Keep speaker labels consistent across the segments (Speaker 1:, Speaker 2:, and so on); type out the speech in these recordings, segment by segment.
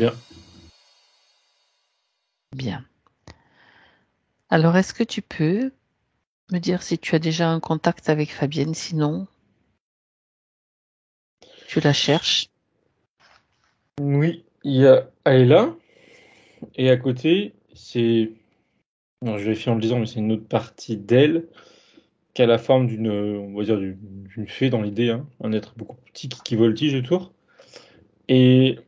Speaker 1: Bien.
Speaker 2: Bien. Alors, est-ce que tu peux me dire si tu as déjà un contact avec Fabienne? Sinon, tu la cherches.
Speaker 1: Oui, il y a Ayla, et à côté, c'est. Non, je vérifie en le disant, mais c'est une autre partie d'elle qui a la forme d'une, on va dire, d'une fée dans l'idée, hein, un être beaucoup plus petit qui voltige autour. Et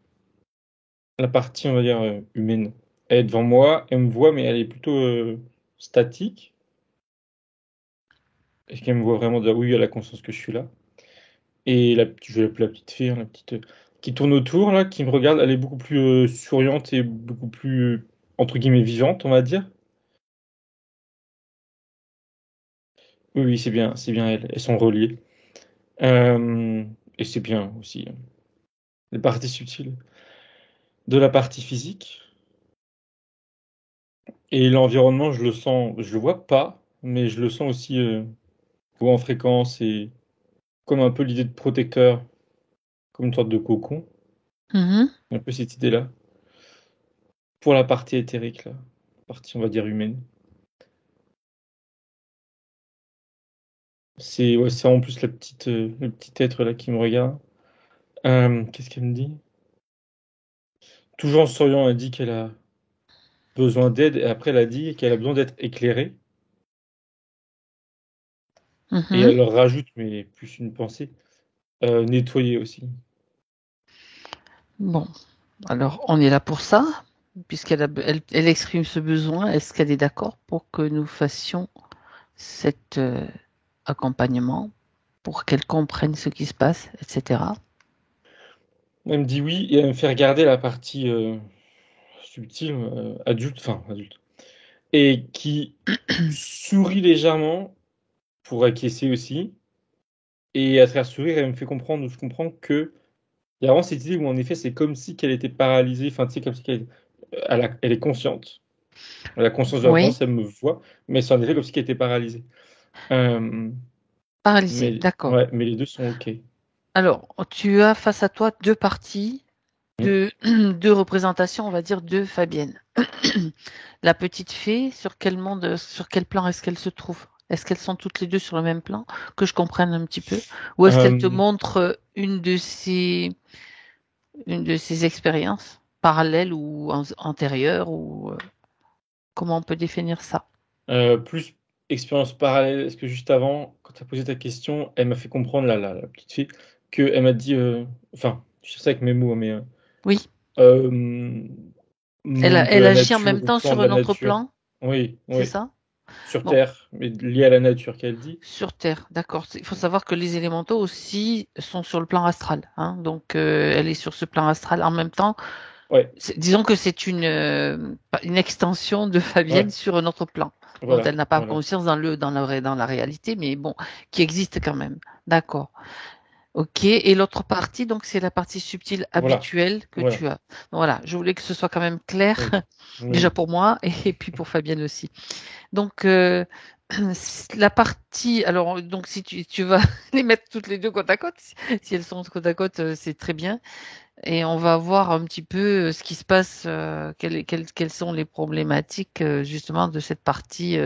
Speaker 1: la partie, on va dire, humaine, elle est devant moi, elle me voit, mais elle est plutôt statique. Est-ce qu'elle me voit vraiment dire oui, elle a conscience que je suis là? Et je vais l'appeler la petite fée, hein, la petite qui tourne autour, là, qui me regarde, elle est beaucoup plus souriante et beaucoup plus, entre guillemets, vivante, on va dire. Oui, oui, c'est bien elles. Elles sont reliées. Euh, et c'est bien aussi, hein, les parties subtiles de la partie physique. Et l'environnement, je le sens, je le vois pas, mais je le sens aussi haut en fréquence et comme un peu l'idée de protecteur, comme une sorte de cocon.
Speaker 2: Mhm.
Speaker 1: Un peu cette idée-là. Pour la partie éthérique, là. La partie, on va dire, humaine. C'est en plus le petit être là qui me regarde. Qu'est-ce qu'elle me dit? Toujours en souriant, elle dit qu'elle a besoin d'aide et après elle a dit qu'elle a besoin d'être éclairée. Et
Speaker 2: Mhm.
Speaker 1: elle leur rajoute, mais plus une pensée, nettoyer aussi.
Speaker 2: Bon, alors on est là pour ça, elle exprime ce besoin. Est-ce qu'elle est d'accord pour que nous fassions cet accompagnement, pour qu'elle comprenne ce qui se passe, etc.
Speaker 1: Elle me dit oui et elle me fait regarder la partie subtile, adulte, enfin adulte, et qui sourit légèrement pour acquiescer aussi. Et à travers ce sourire, elle me fait comprendre, je comprends que il y a vraiment cette idée où en effet c'est comme si qu'elle était paralysée, enfin tu sais comme si elle est consciente, elle a conscience de la
Speaker 2: Oui,
Speaker 1: présence, elle me voit, mais c'est en effet comme si qu'elle était paralysée. Euh,
Speaker 2: paralysée,
Speaker 1: mais
Speaker 2: d'accord.
Speaker 1: ouais, mais les deux sont ok.
Speaker 2: Alors, tu as face à toi deux parties,
Speaker 1: Mm.
Speaker 2: deux représentations, on va dire, de Fabienne. La petite fée, sur quel plan est-ce qu'elle se trouve? Est-ce qu'elles sont toutes les deux sur le même plan? Que je comprenne un petit peu. Ou est-ce qu'elle te
Speaker 1: Euh,
Speaker 2: montre une de ses expériences parallèles ou antérieures ou comment on peut définir ça?
Speaker 1: plus expérience parallèle, est-ce que juste avant, quand tu as posé ta question, elle m'a fait comprendre, la petite fille, qu'elle m'a dit, enfin, je sais ça avec mes mots, hein, mais
Speaker 2: Oui.
Speaker 1: euh, monde de
Speaker 2: Elle
Speaker 1: la
Speaker 2: agit en
Speaker 1: nature
Speaker 2: même
Speaker 1: ou
Speaker 2: temps
Speaker 1: plan
Speaker 2: sur
Speaker 1: de la
Speaker 2: un autre
Speaker 1: nature.
Speaker 2: plan,
Speaker 1: Oui,
Speaker 2: c'est
Speaker 1: oui,
Speaker 2: ça?
Speaker 1: sur
Speaker 2: Bon,
Speaker 1: Terre, mais lié à la nature qu'elle dit.
Speaker 2: sur Terre, d'accord. Il faut savoir que les élémentaux aussi sont sur le plan astral, hein. Donc, elle est sur ce plan astral en même temps.
Speaker 1: Ouais,
Speaker 2: Disons que c'est une extension de Fabienne
Speaker 1: ouais,
Speaker 2: sur un autre plan, dont
Speaker 1: voilà,
Speaker 2: elle n'a pas
Speaker 1: voilà.
Speaker 2: conscience dans la réalité, mais bon, qui existe quand même. D'accord. Ok. Et l'autre partie, donc, c'est la partie subtile
Speaker 1: Voilà,
Speaker 2: habituelle que
Speaker 1: voilà.
Speaker 2: tu as. Voilà. Je voulais que ce soit quand même clair,
Speaker 1: Oui,
Speaker 2: déjà
Speaker 1: oui.
Speaker 2: pour moi, et puis pour Fabienne aussi. Donc, la partie, alors, donc, si tu vas les mettre toutes les deux côte à côte, si elles sont côte à côte, c'est très bien. Et on va voir un petit peu ce qui se passe, quelles sont les problématiques, justement, de cette partie,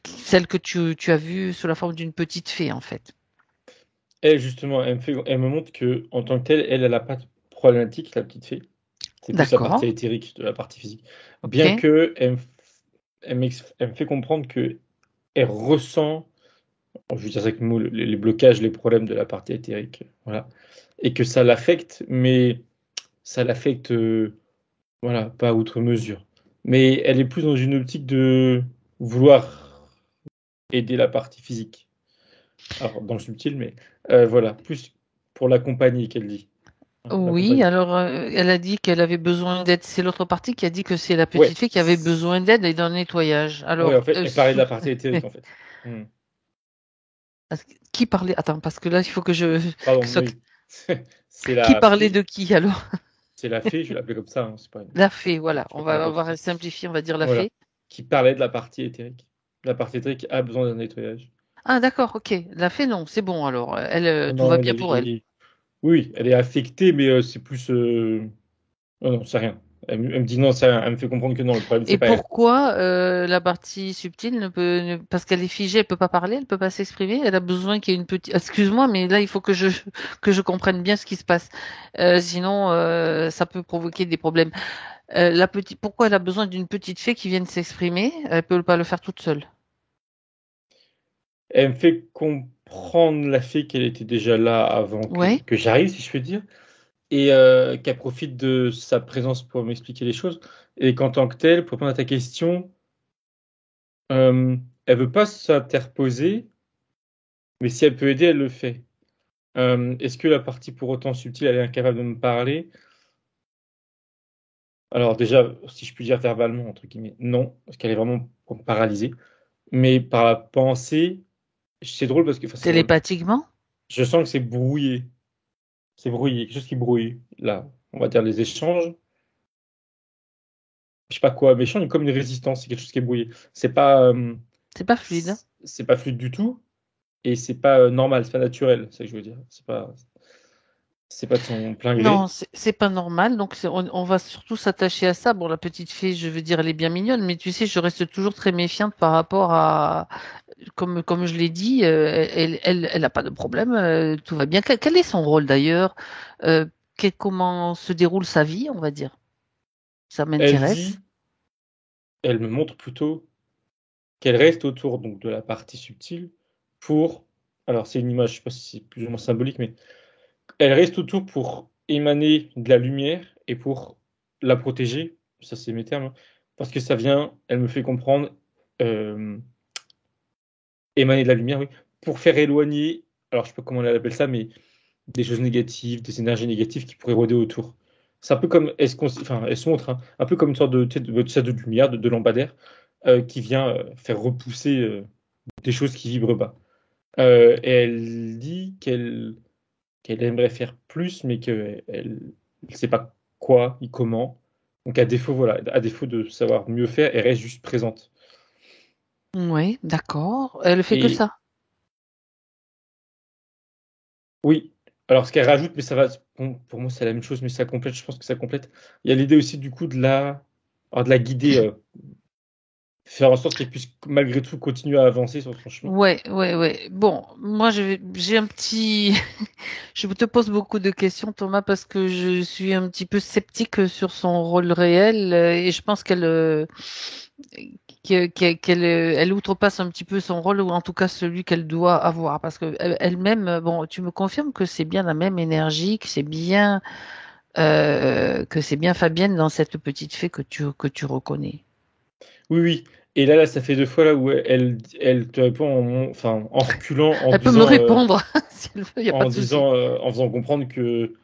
Speaker 2: celle que tu as vue sous la forme d'une petite fée, en fait.
Speaker 1: Elle, justement, elle me montre que en tant que telle, elle n'a pas de problématique, la petite fille. C'est plus la
Speaker 2: D'accord.
Speaker 1: partie éthérique de la partie physique. Bien
Speaker 2: OK.
Speaker 1: que elle me fait comprendre que elle ressent, je veux dire ça avec le mot, les blocages, les problèmes de la partie éthérique. Voilà. Et que ça l'affecte, mais ça l'affecte, voilà, pas à outre mesure. Mais elle est plus dans une optique de vouloir aider la partie physique. Alors, dans le subtil, mais voilà, plus pour l'accompagner qu'elle dit. Hein,
Speaker 2: Oui,
Speaker 1: l'accompagner.
Speaker 2: alors, elle a dit qu'elle avait besoin d'aide. C'est l'autre partie qui a dit que c'est la
Speaker 1: Ouais,
Speaker 2: petite fille qui avait besoin d'aide et d'un nettoyage.
Speaker 1: ouais, en
Speaker 2: Alors,
Speaker 1: fait, elle parlait de la partie éthérique, en fait. Hmm.
Speaker 2: qui parlait? Attends, parce que là, il faut que je que
Speaker 1: Pardon,
Speaker 2: ce soit
Speaker 1: oui. C'est
Speaker 2: qui
Speaker 1: la
Speaker 2: parlait
Speaker 1: fée,
Speaker 2: de qui alors?
Speaker 1: c'est la fée, je vais l'appeler comme ça, hein,
Speaker 2: La fée, voilà.
Speaker 1: c'est pas qu'on l'appelle comme
Speaker 2: On va
Speaker 1: ça.
Speaker 2: simplifier, on va dire la
Speaker 1: Voilà.
Speaker 2: fée.
Speaker 1: Qui parlait de la partie éthérique. La partie éthérique a besoin d'un nettoyage.
Speaker 2: Ah d'accord, OK. La fée, non, c'est bon alors, elle, tout
Speaker 1: Non,
Speaker 2: va bien pour elle.
Speaker 1: Oui, elle est affectée, mais c'est plus. Non, non, c'est rien. Elle me dit non, c'est rien. Elle me fait comprendre que non, le problème,
Speaker 2: Et
Speaker 1: c'est pas elle.
Speaker 2: pourquoi la partie subtile parce qu'elle est figée, elle peut pas parler, elle peut pas s'exprimer, elle a besoin qu'il y ait une petite. Excuse-moi, mais là il faut que je comprenne bien ce qui se passe. Sinon, ça peut provoquer des problèmes. Pourquoi elle a besoin d'une petite fée qui vienne s'exprimer? Elle peut pas le faire toute seule.
Speaker 1: Elle me fait comprendre la fée qu'elle était déjà là avant
Speaker 2: Ouais.
Speaker 1: que j'arrive, si je peux dire, et qu'elle profite de sa présence pour m'expliquer les choses. Et qu'en tant que telle, pour répondre à ta question, euh, elle veut pas s'interposer, mais si elle peut aider, elle le fait. Est-ce que la partie pour autant subtile, elle est incapable de me parler? Alors déjà, si je puis dire verbalement, entre guillemets, non, parce qu'elle est vraiment paralysée. Mais par la pensée, c'est drôle parce que, enfin, c'est drôle.
Speaker 2: Télépathiquement?
Speaker 1: Je sens que c'est brouillé. C'est brouillé, quelque chose qui brouille. Là, on va dire les échanges. Je sais pas quoi, mais je sens comme une résistance, c'est quelque chose qui est brouillé.
Speaker 2: C'est pas fluide, hein.
Speaker 1: C'est pas fluide du tout et c'est pas normal, c'est pas naturel, c'est ça que je veux dire. C'est pas de son plein
Speaker 2: Non,
Speaker 1: gré.
Speaker 2: c'est pas normal. Donc, on va surtout s'attacher à ça. Bon, la petite fille, je veux dire, elle est bien mignonne, mais tu sais, je reste toujours très méfiante par rapport à, comme je l'ai dit, elle a pas de problème, tout va bien. Quel est son rôle d'ailleurs? Euh, comment se déroule sa vie, on va dire? Ça
Speaker 1: Elle
Speaker 2: m'intéresse.
Speaker 1: dit, elle me montre plutôt qu'elle reste autour donc de la partie subtile pour, alors c'est une image, je sais pas si c'est plus ou moins symbolique, mais elle reste autour pour émaner de la lumière et pour la protéger. Ça, c'est mes termes, hein. Parce que ça vient, elle me fait comprendre, euh, émaner de la lumière, oui, pour faire éloigner, alors je sais pas comment elle appelle ça, mais des choses négatives, des énergies négatives qui pourraient rôder autour. C'est un peu comme, enfin, elle se montre, hein, un peu comme une sorte de, tu sais, de lumière, de lampadaire, qui vient faire repousser des choses qui vibrent bas. Et elle dit qu'elle aimerait faire plus, mais qu'elle ne sait pas quoi ni comment. Donc à défaut, voilà, à défaut de savoir mieux faire, elle reste juste présente.
Speaker 2: Oui, d'accord. Elle fait que
Speaker 1: Et
Speaker 2: ça.
Speaker 1: oui, alors ce qu'elle rajoute, mais ça va, bon, pour moi c'est la même chose, mais ça complète, je pense que ça complète. Il y a l'idée aussi du coup alors, de la guider, faire en sorte qu'elle puisse malgré tout continuer à avancer sur son chemin.
Speaker 2: Ouais, ouais, ouais. Bon, moi, j'ai un petit, je te pose beaucoup de questions, Thomas, parce que je suis un petit peu sceptique sur son rôle réel et je pense qu'elle outrepasse un petit peu son rôle ou en tout cas celui qu'elle doit avoir parce que elle-même, bon, tu me confirmes que c'est bien la même énergie, que c'est bien Fabienne dans cette petite fée que tu reconnais.
Speaker 1: Oui, oui. Et là, ça fait deux fois là où elle te répond enfin, en reculant,
Speaker 2: Elle peut me répondre si elle veut, il n'y a pas de souci.
Speaker 1: en faisant comprendre que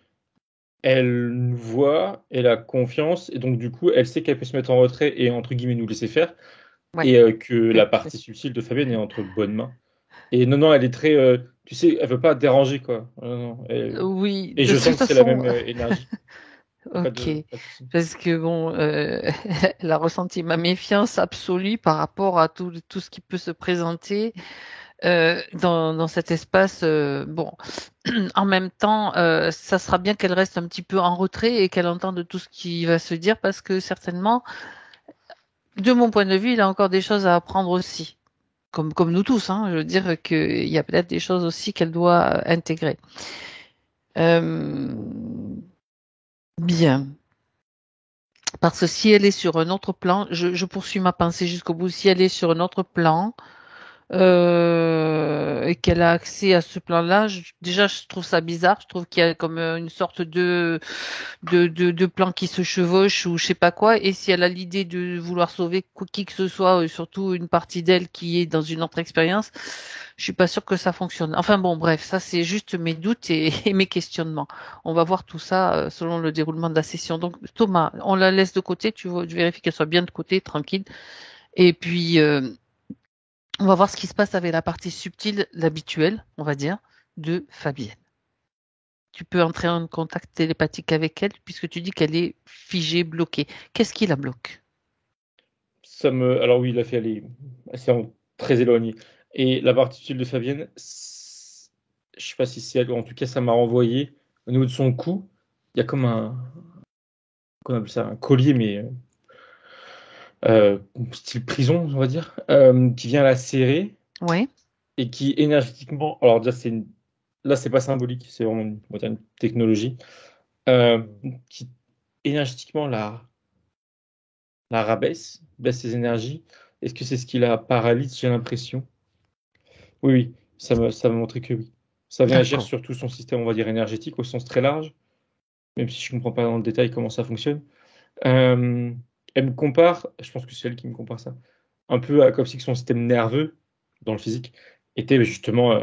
Speaker 1: elle nous voit, elle a confiance, et donc du coup, elle sait qu'elle peut se mettre en retrait et entre guillemets nous laisser faire,
Speaker 2: Ouais.
Speaker 1: et que la partie subtile de Fabienne est entre bonnes mains. Et non, non, elle est très, tu sais, elle veut pas déranger quoi. Non, non,
Speaker 2: Oui,
Speaker 1: et
Speaker 2: de
Speaker 1: je
Speaker 2: toute
Speaker 1: sens que c'est la
Speaker 2: façon,
Speaker 1: même énergie. Y a
Speaker 2: ok.
Speaker 1: pas de souci.
Speaker 2: Parce que bon, elle a ressenti ma méfiance absolue par rapport à tout ce qui peut se présenter dans cet espace. Bon, en même temps, ça sera bien qu'elle reste un petit peu en retrait et qu'elle entende tout ce qui va se dire parce que certainement, de mon point de vue, il a encore des choses à apprendre aussi. Comme nous tous, hein, je veux dire qu'il y a peut-être des choses aussi qu'elle doit intégrer. Euh, bien. Parce que si elle est sur un autre plan, je poursuis ma pensée jusqu'au bout. Si elle est sur un autre plan, et qu'elle a accès à ce plan-là, déjà je trouve ça bizarre. Je trouve qu'il y a comme une sorte de plan qui se chevauche ou je sais pas quoi. Et si elle a l'idée de vouloir sauver qui que ce soit, surtout une partie d'elle qui est dans une autre expérience, je suis pas sûre que ça fonctionne. Enfin bon, bref, ça c'est juste mes doutes et mes questionnements. On va voir tout ça selon le déroulement de la session. Donc Thomas, on la laisse de côté. Tu vérifies qu'elle soit bien de côté, tranquille. Et puis on va voir ce qui se passe avec la partie subtile, l'habituelle, on va dire, de Fabienne. Tu peux entrer en contact télépathique avec elle puisque tu dis qu'elle est figée, bloquée. Qu'est-ce qui la bloque?
Speaker 1: Alors oui, il a fait aller assez très éloigné. Et la partie subtile de Fabienne, je sais pas si c'est elle, en tout cas, ça m'a renvoyé. au niveau de son cou, il y a comme qu'on appelle ça, un collier, mais style prison, on va dire, qui vient la serrer
Speaker 2: Oui,
Speaker 1: et qui énergétiquement, alors déjà, là, c'est pas symbolique, c'est vraiment on va dire une technologie, euh, qui énergétiquement la rabaisse, baisse ses énergies. Est-ce que c'est ce qui la paralyse? J'ai l'impression. Oui, oui, ça m'a montré que oui. Ça vient agir
Speaker 2: d'accord.
Speaker 1: sur tout son système, on va dire, énergétique au sens très large, même si je ne comprends pas dans le détail comment ça fonctionne. Euh, Elle me compare, je pense que c'est elle qui me compare ça, un peu à comme si son système nerveux, dans le physique, était justement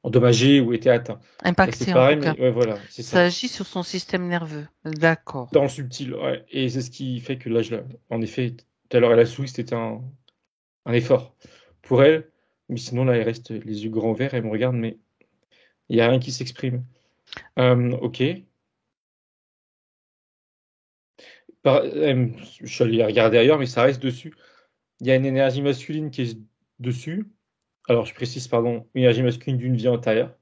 Speaker 1: endommagé ou était atteint. Là, c'est
Speaker 2: Impacté en
Speaker 1: pareil,
Speaker 2: tout cas.
Speaker 1: mais ouais, voilà, c'est
Speaker 2: Ça
Speaker 1: ça.
Speaker 2: agit sur son système nerveux. D'accord.
Speaker 1: Dans le subtil, ouais. Et c'est ce qui fait que là, en effet, tout à l'heure, elle a souri, c'était un effort pour elle. Mais sinon, là, elle reste les yeux grands ouverts, elle me regarde, mais il n'y a rien qui s'exprime. Ok. Je suis allé regarder ailleurs, mais ça reste dessus. Il y a une énergie masculine qui est dessus. Alors, je précise, pardon, une énergie masculine d'une vie antérieure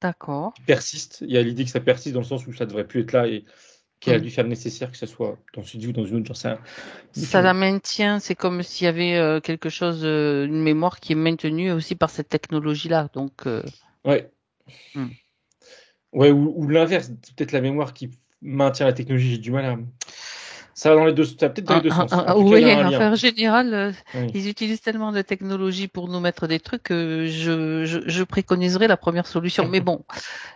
Speaker 2: D'accord.
Speaker 1: qui persiste. Il y a l'idée que ça persiste dans le sens où ça devrait plus être là et qu'elle a
Speaker 2: Hmm.
Speaker 1: dû faire le nécessaire, que ce soit dans ce vie ou dans une autre, j'en sais rien. Mais
Speaker 2: Ça la maintient, c'est comme s'il y avait quelque chose, une mémoire qui est maintenue aussi par cette technologie-là. Donc,
Speaker 1: ouais,
Speaker 2: hmm.
Speaker 1: ouais, ou l'inverse, c'est peut-être la mémoire qui maintient la technologie. J'ai du mal à. Ça va dans les deux, ça va peut-être dans les deux sens. En tout cas, il y a
Speaker 2: Oui,
Speaker 1: un lien.
Speaker 2: enfin, en général,
Speaker 1: Oui.
Speaker 2: ils utilisent tellement de technologies pour nous mettre des trucs que je préconiserais la première solution. Mais bon,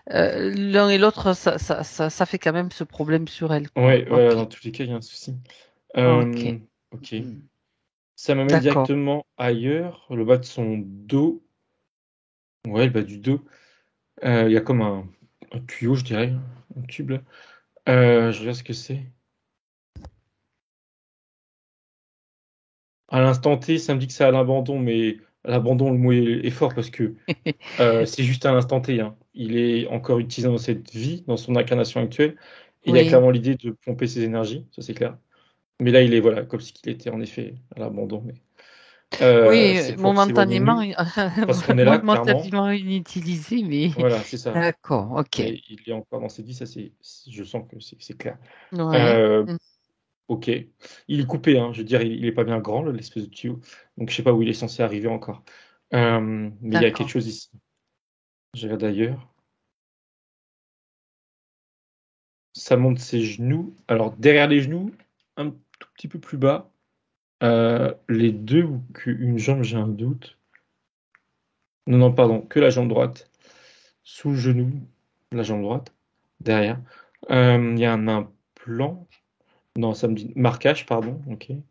Speaker 2: l'un et l'autre, ça fait quand même ce problème sur elle, quoi.
Speaker 1: Ouais, voilà,
Speaker 2: Ok,
Speaker 1: dans tous les cas, il y a un souci.
Speaker 2: ok.
Speaker 1: Ok.
Speaker 2: Hmm.
Speaker 1: Ça m'amène
Speaker 2: D'accord.
Speaker 1: directement ailleurs, le bas de son dos. Ouais, le bas du dos. Il y a comme un tuyau, je dirais, un tube là. Je regarde ce que c'est. À l'instant T, ça me dit que c'est à l'abandon, mais à l'abandon, le mot est fort parce que c'est juste à l'instant T, hein. Il est encore utilisé dans cette vie, dans son incarnation actuelle. Et il y a
Speaker 2: Oui.
Speaker 1: clairement l'idée de pomper ses énergies, ça c'est clair. Mais là, il est voilà, comme si il était en effet à l'abandon. Mais
Speaker 2: Oui,
Speaker 1: c'est pour s'éloigner de
Speaker 2: momentanément,
Speaker 1: nous, parce qu'on est là, clairement.
Speaker 2: momentanément inutilisé, mais
Speaker 1: Voilà, c'est ça.
Speaker 2: d'accord, ok.
Speaker 1: Mais il est encore dans cette vie, ça je sens que c'est clair.
Speaker 2: Ouais.
Speaker 1: Euh,
Speaker 2: Hmm.
Speaker 1: ok. Il est coupé, hein, je veux dire, il est pas bien grand, l'espèce de tuyau. Donc je sais pas où il est censé arriver encore. Mais il y a quelque
Speaker 2: D'accord.
Speaker 1: chose ici. Je regarde d'ailleurs. Ça monte ses genoux. Alors derrière les genoux, un tout petit peu plus bas. Les deux ou qu'une jambe, j'ai un doute. Non, non, pardon, que la jambe droite. Sous le genou, la jambe droite. Derrière. Il y a un implant. Non, ça me dit marquage, pardon. Ok.
Speaker 2: Mhm.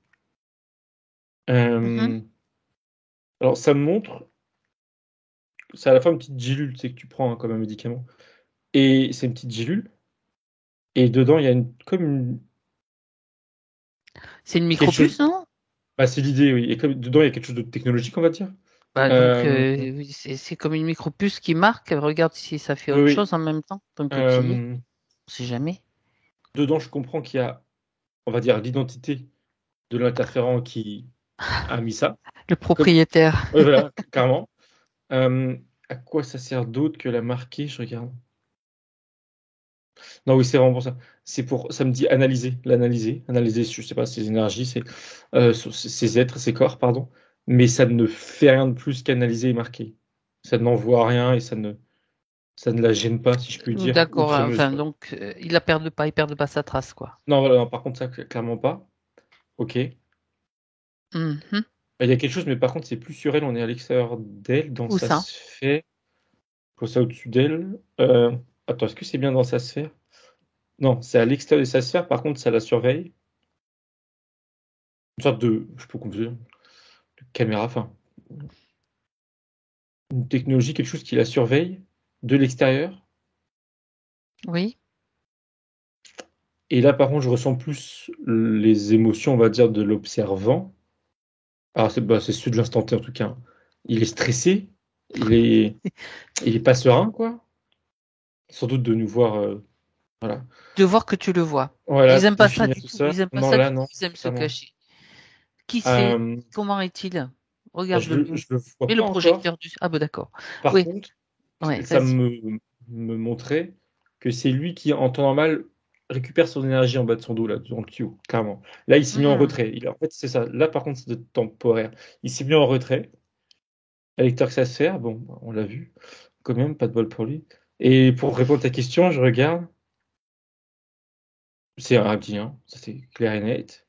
Speaker 1: Euh, alors ça me montre, c'est à la fois une petite gélule, c'est que tu prends hein, comme un médicament. Et c'est une petite gélule. Et dedans, il y a comme
Speaker 2: C'est une
Speaker 1: quelque chose.
Speaker 2: micropuce, non?
Speaker 1: Bah, c'est l'idée, oui. Et comme dedans, il y a quelque chose de technologique, on va dire.
Speaker 2: Bah, donc,
Speaker 1: Euh,
Speaker 2: oui, c'est comme une micropuce qui marque. Regarde si ça fait
Speaker 1: oui,
Speaker 2: autre
Speaker 1: oui.
Speaker 2: chose en même temps, tant que tu y es.
Speaker 1: Euh,
Speaker 2: On sait jamais.
Speaker 1: Dedans, je comprends qu'il y a, on va dire, l'identité de l'interférent qui a mis ça.
Speaker 2: Le
Speaker 1: Comme,
Speaker 2: propriétaire.
Speaker 1: ouais, voilà, carrément. À quoi ça sert d'autre que la marquer? Je regarde. Non, oui, c'est vraiment pour ça. Ça me dit analyser, je sais pas, ses énergies, ses êtres, ses corps, pardon. Mais ça ne fait rien de plus qu'analyser et marquer. Ça n'envoie rien et ça ne la gêne pas, si je puis dire,
Speaker 2: D'accord.
Speaker 1: outre
Speaker 2: Enfin,
Speaker 1: mesure.
Speaker 2: donc, il perd pas sa trace, quoi.
Speaker 1: Non, voilà, non, par contre, ça, clairement pas. Ok.
Speaker 2: Mhm.
Speaker 1: Il y a quelque chose, mais par contre, c'est plus sur elle, on est à l'extérieur d'elle, dans
Speaker 2: Où
Speaker 1: sa
Speaker 2: ça?
Speaker 1: sphère. Faut ça au-dessus d'elle. Attends, est-ce que c'est bien dans sa sphère? Non, c'est à l'extérieur de sa sphère, par contre, ça la surveille. Une sorte de, je sais pas comment dire, de caméra, enfin, une technologie, quelque chose qui la surveille de l'extérieur.
Speaker 2: Oui.
Speaker 1: Et là, par contre, je ressens plus les émotions, on va dire, de l'observant. Alors, c'est ceux de l'instant T, en tout cas. Il est stressé, il est, il est pas serein, quoi. Sans doute de nous voir, voilà.
Speaker 2: De voir que tu le vois.
Speaker 1: Voilà,
Speaker 2: Ils aiment pas ça
Speaker 1: définir
Speaker 2: du
Speaker 1: tout
Speaker 2: tout.
Speaker 1: ça.
Speaker 2: Ils aiment pas
Speaker 1: Non,
Speaker 2: ça
Speaker 1: là,
Speaker 2: du tout.
Speaker 1: non,
Speaker 2: Ils aiment se
Speaker 1: clairement.
Speaker 2: cacher. Qui c'est?
Speaker 1: Euh,
Speaker 2: Comment est-il?
Speaker 1: je
Speaker 2: Regarde-le.
Speaker 1: le vois
Speaker 2: Mets le
Speaker 1: pas encore.
Speaker 2: projecteur du. Ah, bah d'accord.
Speaker 1: Par
Speaker 2: Oui.
Speaker 1: contre,
Speaker 2: Ouais.
Speaker 1: ça
Speaker 2: Vas-y.
Speaker 1: me montrait que c'est lui qui, en temps normal, récupère son énergie en bas de son dos, là, dans le tuyau, clairement. Là, il s'est mis en retrait. En fait, c'est ça. Là, par contre, c'est temporaire. Il s'est mis en retrait. Électeur que ça se fait, bon, on l'a vu. Quand même, pas de bol pour lui. Et pour répondre à ta question, je regarde. C'est un reptilien, ça c'est clair et net.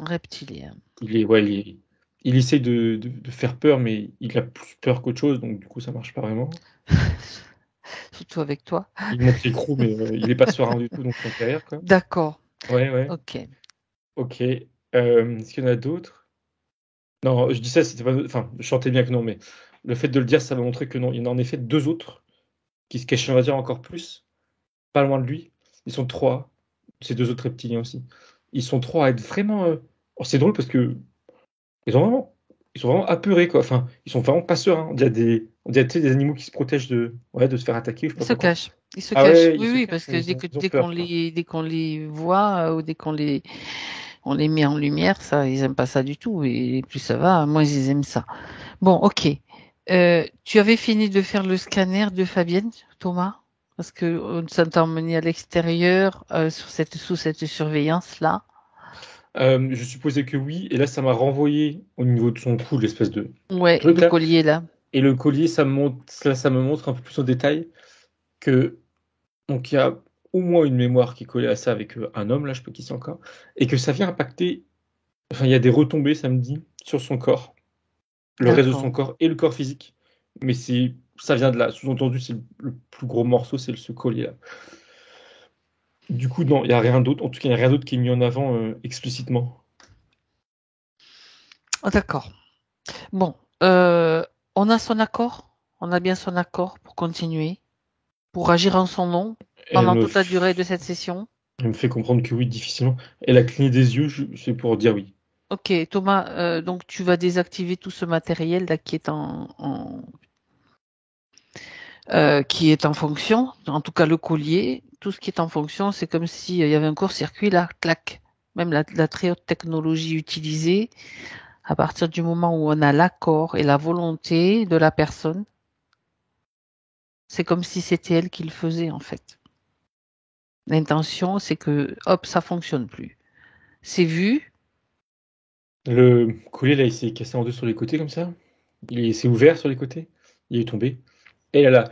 Speaker 2: Reptilien.
Speaker 1: Il essaie de faire peur, mais il a plus peur qu'autre chose, donc du coup ça marche pas vraiment.
Speaker 2: Surtout avec toi.
Speaker 1: Il monte l'écrou, mais il est pas serein du tout, donc ça me fait rire, quoi.
Speaker 2: D'accord.
Speaker 1: Ouais.
Speaker 2: Ok.
Speaker 1: Ok. Est-ce qu'il y en a d'autres? Non, je dis ça, c'était pas. Enfin, je sentais bien que non, mais le fait de le dire, ça m'a montré que non. Il y en a en effet deux autres qui se cachent, on va dire, encore plus, pas loin de lui. Ils sont trois. Ces deux autres reptiliens aussi. Ils sont trois à être vraiment. Oh, c'est drôle parce que ils sont vraiment apeurés, quoi. Enfin, ils sont vraiment pas sereins. On dirait, tu sais, des animaux qui se protègent de se faire attaquer, je sais
Speaker 2: Ils
Speaker 1: pas
Speaker 2: se
Speaker 1: pourquoi.
Speaker 2: cachent. Ils se
Speaker 1: Ah
Speaker 2: cachent.
Speaker 1: ouais, ils
Speaker 2: Oui,
Speaker 1: se
Speaker 2: oui,
Speaker 1: cachent,
Speaker 2: parce
Speaker 1: mais
Speaker 2: que
Speaker 1: ils ont
Speaker 2: dès qu'on
Speaker 1: peur, quoi.
Speaker 2: les voit ou dès on les met en lumière, ça, ils aiment pas ça du tout. Et plus ça va, moins ils aiment ça. Bon, ok. Tu avais fini de faire le scanner de Fabienne, Thomas? Parce que ça t'a emmené à l'extérieur, sous cette surveillance-là.
Speaker 1: Je supposais que oui, et là, ça m'a renvoyé au niveau de son cou, l'espèce de
Speaker 2: Ouais,
Speaker 1: truc
Speaker 2: le
Speaker 1: là.
Speaker 2: collier là.
Speaker 1: Et le collier, ça me montre un peu plus en détail que donc il y a au moins une mémoire qui est collée à ça avec un homme là, je sais pas qui c'est encore, et que ça vient impacter. Enfin, il y a des retombées, ça me dit, sur son corps, le reste de
Speaker 2: D'accord.
Speaker 1: son corps et le corps physique. Mais ça vient de là. Sous-entendu, c'est le plus gros morceau, c'est ce collier là. Du coup, non, il n'y a rien d'autre. En tout cas, il n'y a rien d'autre qui est mis en avant explicitement.
Speaker 2: Ah, d'accord. Bon, on a son accord. On a bien son accord pour continuer, pour agir en son nom
Speaker 1: Elle
Speaker 2: pendant
Speaker 1: me,
Speaker 2: toute la durée de
Speaker 1: f-
Speaker 2: cette session.
Speaker 1: Elle me fait comprendre que oui, difficilement. Elle a cligné des yeux, c'est pour dire oui.
Speaker 2: Ok, Thomas, donc tu vas désactiver tout ce matériel là qui est en fonction, en tout cas le collier, tout ce qui est en fonction, c'est comme s'il y avait un court-circuit là, clac. Même la très haute technologie utilisée, à partir du moment où on a l'accord et la volonté de la personne, c'est comme si c'était elle qui le faisait en fait. L'intention, c'est que, hop, ça fonctionne plus. C'est vu,
Speaker 1: Le collier, là, il s'est cassé en deux sur les côtés, comme ça. S'est ouvert sur les côtés. Il est tombé. Et elle a,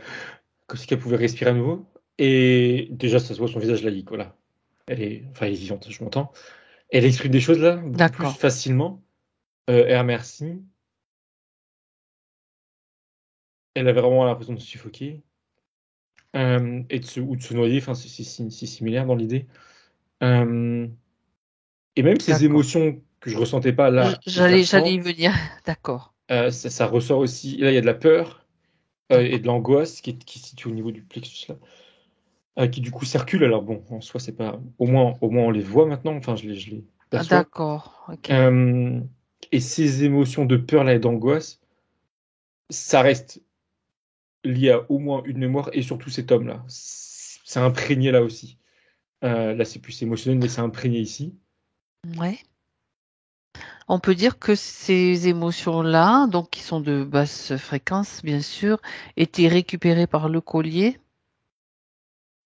Speaker 1: comme si qu'elle pouvait respirer à nouveau. Et déjà, ça se voit son visage là, voilà. Elle est vivante, je m'entends. Elle exprime des choses là, beaucoup plus
Speaker 2: d'accord,
Speaker 1: facilement. Elle remercie. Elle avait vraiment l'impression de se suffoquer. Ou de se noyer, enfin, c'est similaire dans l'idée. Euh, et même ces
Speaker 2: d'accord.
Speaker 1: émotions que je ressentais pas là, que je les
Speaker 2: J'allais y
Speaker 1: ressens,
Speaker 2: venir, d'accord,
Speaker 1: ça ressort aussi. Et là, il y a de la peur et
Speaker 2: d'accord,
Speaker 1: de l'angoisse qui se situe au niveau du plexus là, qui du coup circule. Alors bon, en soi, c'est pas. Au moins, on les voit maintenant. Enfin, je les perçois.
Speaker 2: d'accord, ok,
Speaker 1: Euh, et ces émotions de peur là et d'angoisse, ça reste lié à au moins une mémoire et surtout cet homme là. C'est imprégné là aussi. Là, c'est plus émotionnel, mais c'est imprégné ici.
Speaker 2: ouais. On peut dire que ces émotions-là, donc qui sont de basse fréquence, bien sûr, étaient récupérées par le collier.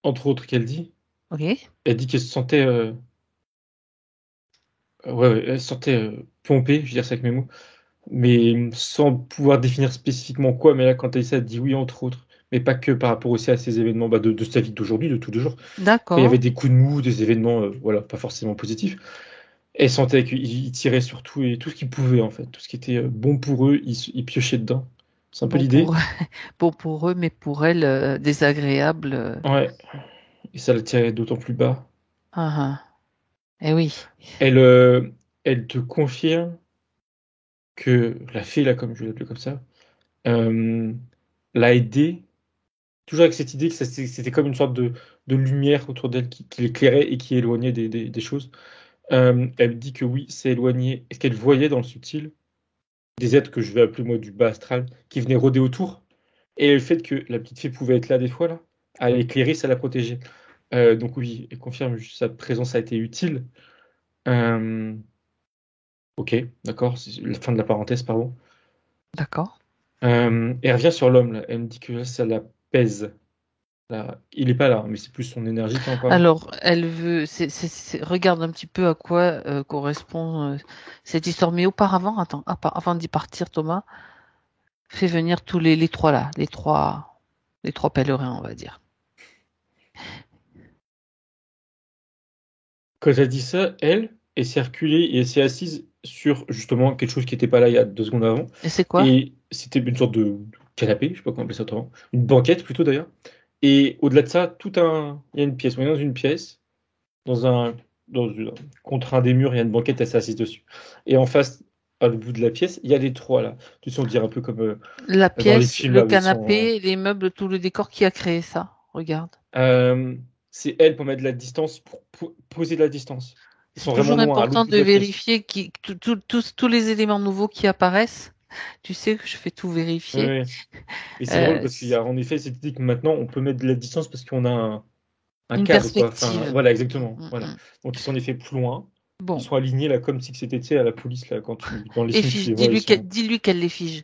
Speaker 1: Entre autres, qu'elle dit.
Speaker 2: Ok.
Speaker 1: Elle dit qu'elle se sentait, elle se sentait pompée, je veux dire ça avec mes mots, mais sans pouvoir définir spécifiquement quoi. Mais là, quand elle dit ça, elle dit oui, entre autres, mais pas que par rapport aussi à ces événements de sa vie d'aujourd'hui, de tous les jours. Quand il y avait
Speaker 2: D'accord,
Speaker 1: des coups de mou, des événements, voilà, pas forcément positifs, elle sentait qu'ils tiraient sur tout et tout ce qu'ils pouvaient en fait, tout ce qui était bon pour eux, ils piochaient dedans. C'est un peu
Speaker 2: bon pour
Speaker 1: l'idée.
Speaker 2: bon pour eux, mais pour elle, désagréable.
Speaker 1: Ouais, et ça le tirait d'autant plus bas.
Speaker 2: Ah, ah. Eh oui,
Speaker 1: Elle, elle te confirme que la fée, là, comme je l'ai appelée comme ça, euh, l'a aidée, toujours avec cette idée que c'était comme une sorte de lumière autour d'elle qui l'éclairait et qui éloignait des choses. Elle dit que oui, c'est éloigné, et ce qu'elle voyait dans le subtil, des êtres que je vais appeler moi du bas astral, qui venaient rôder autour, et le fait que la petite fée pouvait être là des fois, là, à l'éclairer, ça la protégeait. Donc oui, elle confirme, sa présence a été utile. Euh, ok, d'accord, c'est la fin de la parenthèse, pardon.
Speaker 2: d'accord.
Speaker 1: Et elle revient sur l'homme, là. Elle me dit que là, ça la pèse. Là, il est pas là, mais c'est plus son énergie qui en parle.
Speaker 2: Alors, elle veut. Regarde un petit peu à quoi correspond cette histoire. Mais auparavant, attends, avant d'y partir, Thomas, fais venir tous les trois là, les trois pèlerins, on va dire.
Speaker 1: Quand elle dit ça, elle s'est reculée et elle s'est assise sur justement quelque chose qui n'était pas là il y a 2 secondes avant.
Speaker 2: Et c'est quoi?
Speaker 1: Et c'était une sorte de canapé, je sais pas comment appeler ça autrement. Une banquette plutôt d'ailleurs. Et au-delà de ça, il y a une pièce. On est dans une pièce, dans un, contre un des murs, il y a une banquette, elle s'est assise dessus. Et en face, à bout de la pièce, il y a les trois là. Tu sais, on dirait un peu comme
Speaker 2: La
Speaker 1: dans les
Speaker 2: pièce,
Speaker 1: films
Speaker 2: le
Speaker 1: là où ils sont.
Speaker 2: canapé, les meubles, tout le décor qui a créé ça. Regarde.
Speaker 1: Euh, c'est elle pour mettre de la distance, pour poser de la distance. Ils
Speaker 2: C'est
Speaker 1: sont vraiment
Speaker 2: toujours
Speaker 1: loin, à l'autre
Speaker 2: important
Speaker 1: bout de
Speaker 2: de
Speaker 1: la pièce.
Speaker 2: vérifier tous les éléments nouveaux qui apparaissent. Tu sais que je fais tout
Speaker 1: Oui,
Speaker 2: vérifier.
Speaker 1: oui. Et c'est drôle
Speaker 2: Euh,
Speaker 1: parce qu'il y a en effet cette idée que maintenant on peut mettre de la distance parce qu'on a un
Speaker 2: une
Speaker 1: cadre, quoi. Enfin,
Speaker 2: perspective.
Speaker 1: voilà,
Speaker 2: Mm,
Speaker 1: exactement.
Speaker 2: mm,
Speaker 1: Voilà.
Speaker 2: mm.
Speaker 1: Donc ils sont en effet plus loin. Ils
Speaker 2: Bon.
Speaker 1: sont alignés là comme si c'était, tu sais, à la police là, dans les
Speaker 2: Et
Speaker 1: films, tu
Speaker 2: fige,
Speaker 1: les vois, ils sont.
Speaker 2: dis-lui qu'elle les fige.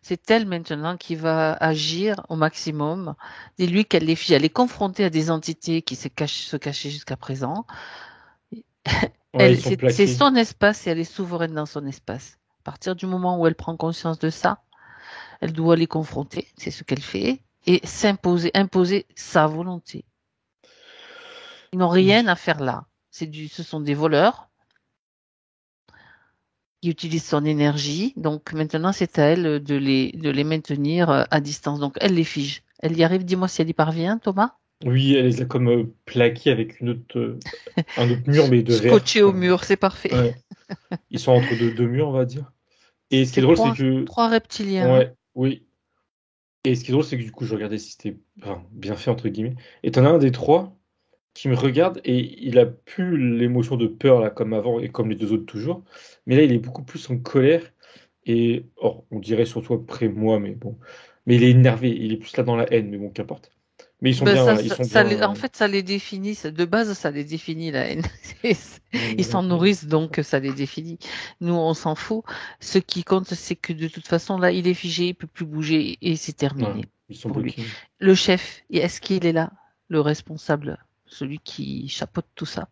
Speaker 2: C'est elle maintenant qui va agir au maximum. Dis-lui qu'elle les fige. Elle est confrontée à des entités qui se cachaient jusqu'à présent.
Speaker 1: Ouais, ils sont
Speaker 2: C'est
Speaker 1: plaqués.
Speaker 2: son espace et elle est souveraine dans son espace. À partir du moment où elle prend conscience de ça, elle doit les confronter. C'est ce qu'elle fait. Et imposer sa volonté. Ils n'ont rien à faire là. Ce sont des voleurs qui utilisent son énergie. Donc maintenant, c'est à elle de les maintenir à distance. Donc elle les fige. Elle y arrive. Dis-moi si elle y parvient, Thomas.
Speaker 1: Oui, elle les a comme plaqués avec un autre mur, mais de verre.
Speaker 2: Scotché au mur, c'est parfait.
Speaker 1: Ouais. Ils sont entre deux murs, on va dire. Et ce qui est
Speaker 2: C'est
Speaker 1: drôle, c'est que.
Speaker 2: trois reptiliens. Hein.
Speaker 1: Ouais, oui. Et ce qui est drôle, c'est que du coup, je regardais si c'était enfin, bien fait, entre guillemets. Et t'en as un des trois qui me regarde et il a plus l'émotion de peur là comme avant et comme les deux autres toujours. Mais là, il est beaucoup plus en colère et or, on dirait surtout après moi, mais bon. Mais il est énervé, il est plus là dans la haine, mais bon, qu'importe. Mais
Speaker 2: Ben
Speaker 1: ils sont bien.
Speaker 2: en fait, ça les définit. De base, ça les définit la haine. Ils s'en
Speaker 1: Mm,
Speaker 2: nourrissent, donc ça les définit. Nous, on s'en fout. Ce qui compte, c'est que de toute façon, là, il est figé, il peut plus bouger et c'est
Speaker 1: ouais,
Speaker 2: terminé
Speaker 1: ils sont
Speaker 2: pour lui.
Speaker 1: bloqués.
Speaker 2: Le chef, est-ce qu'il est là, le responsable, celui qui chapeaute tout ça?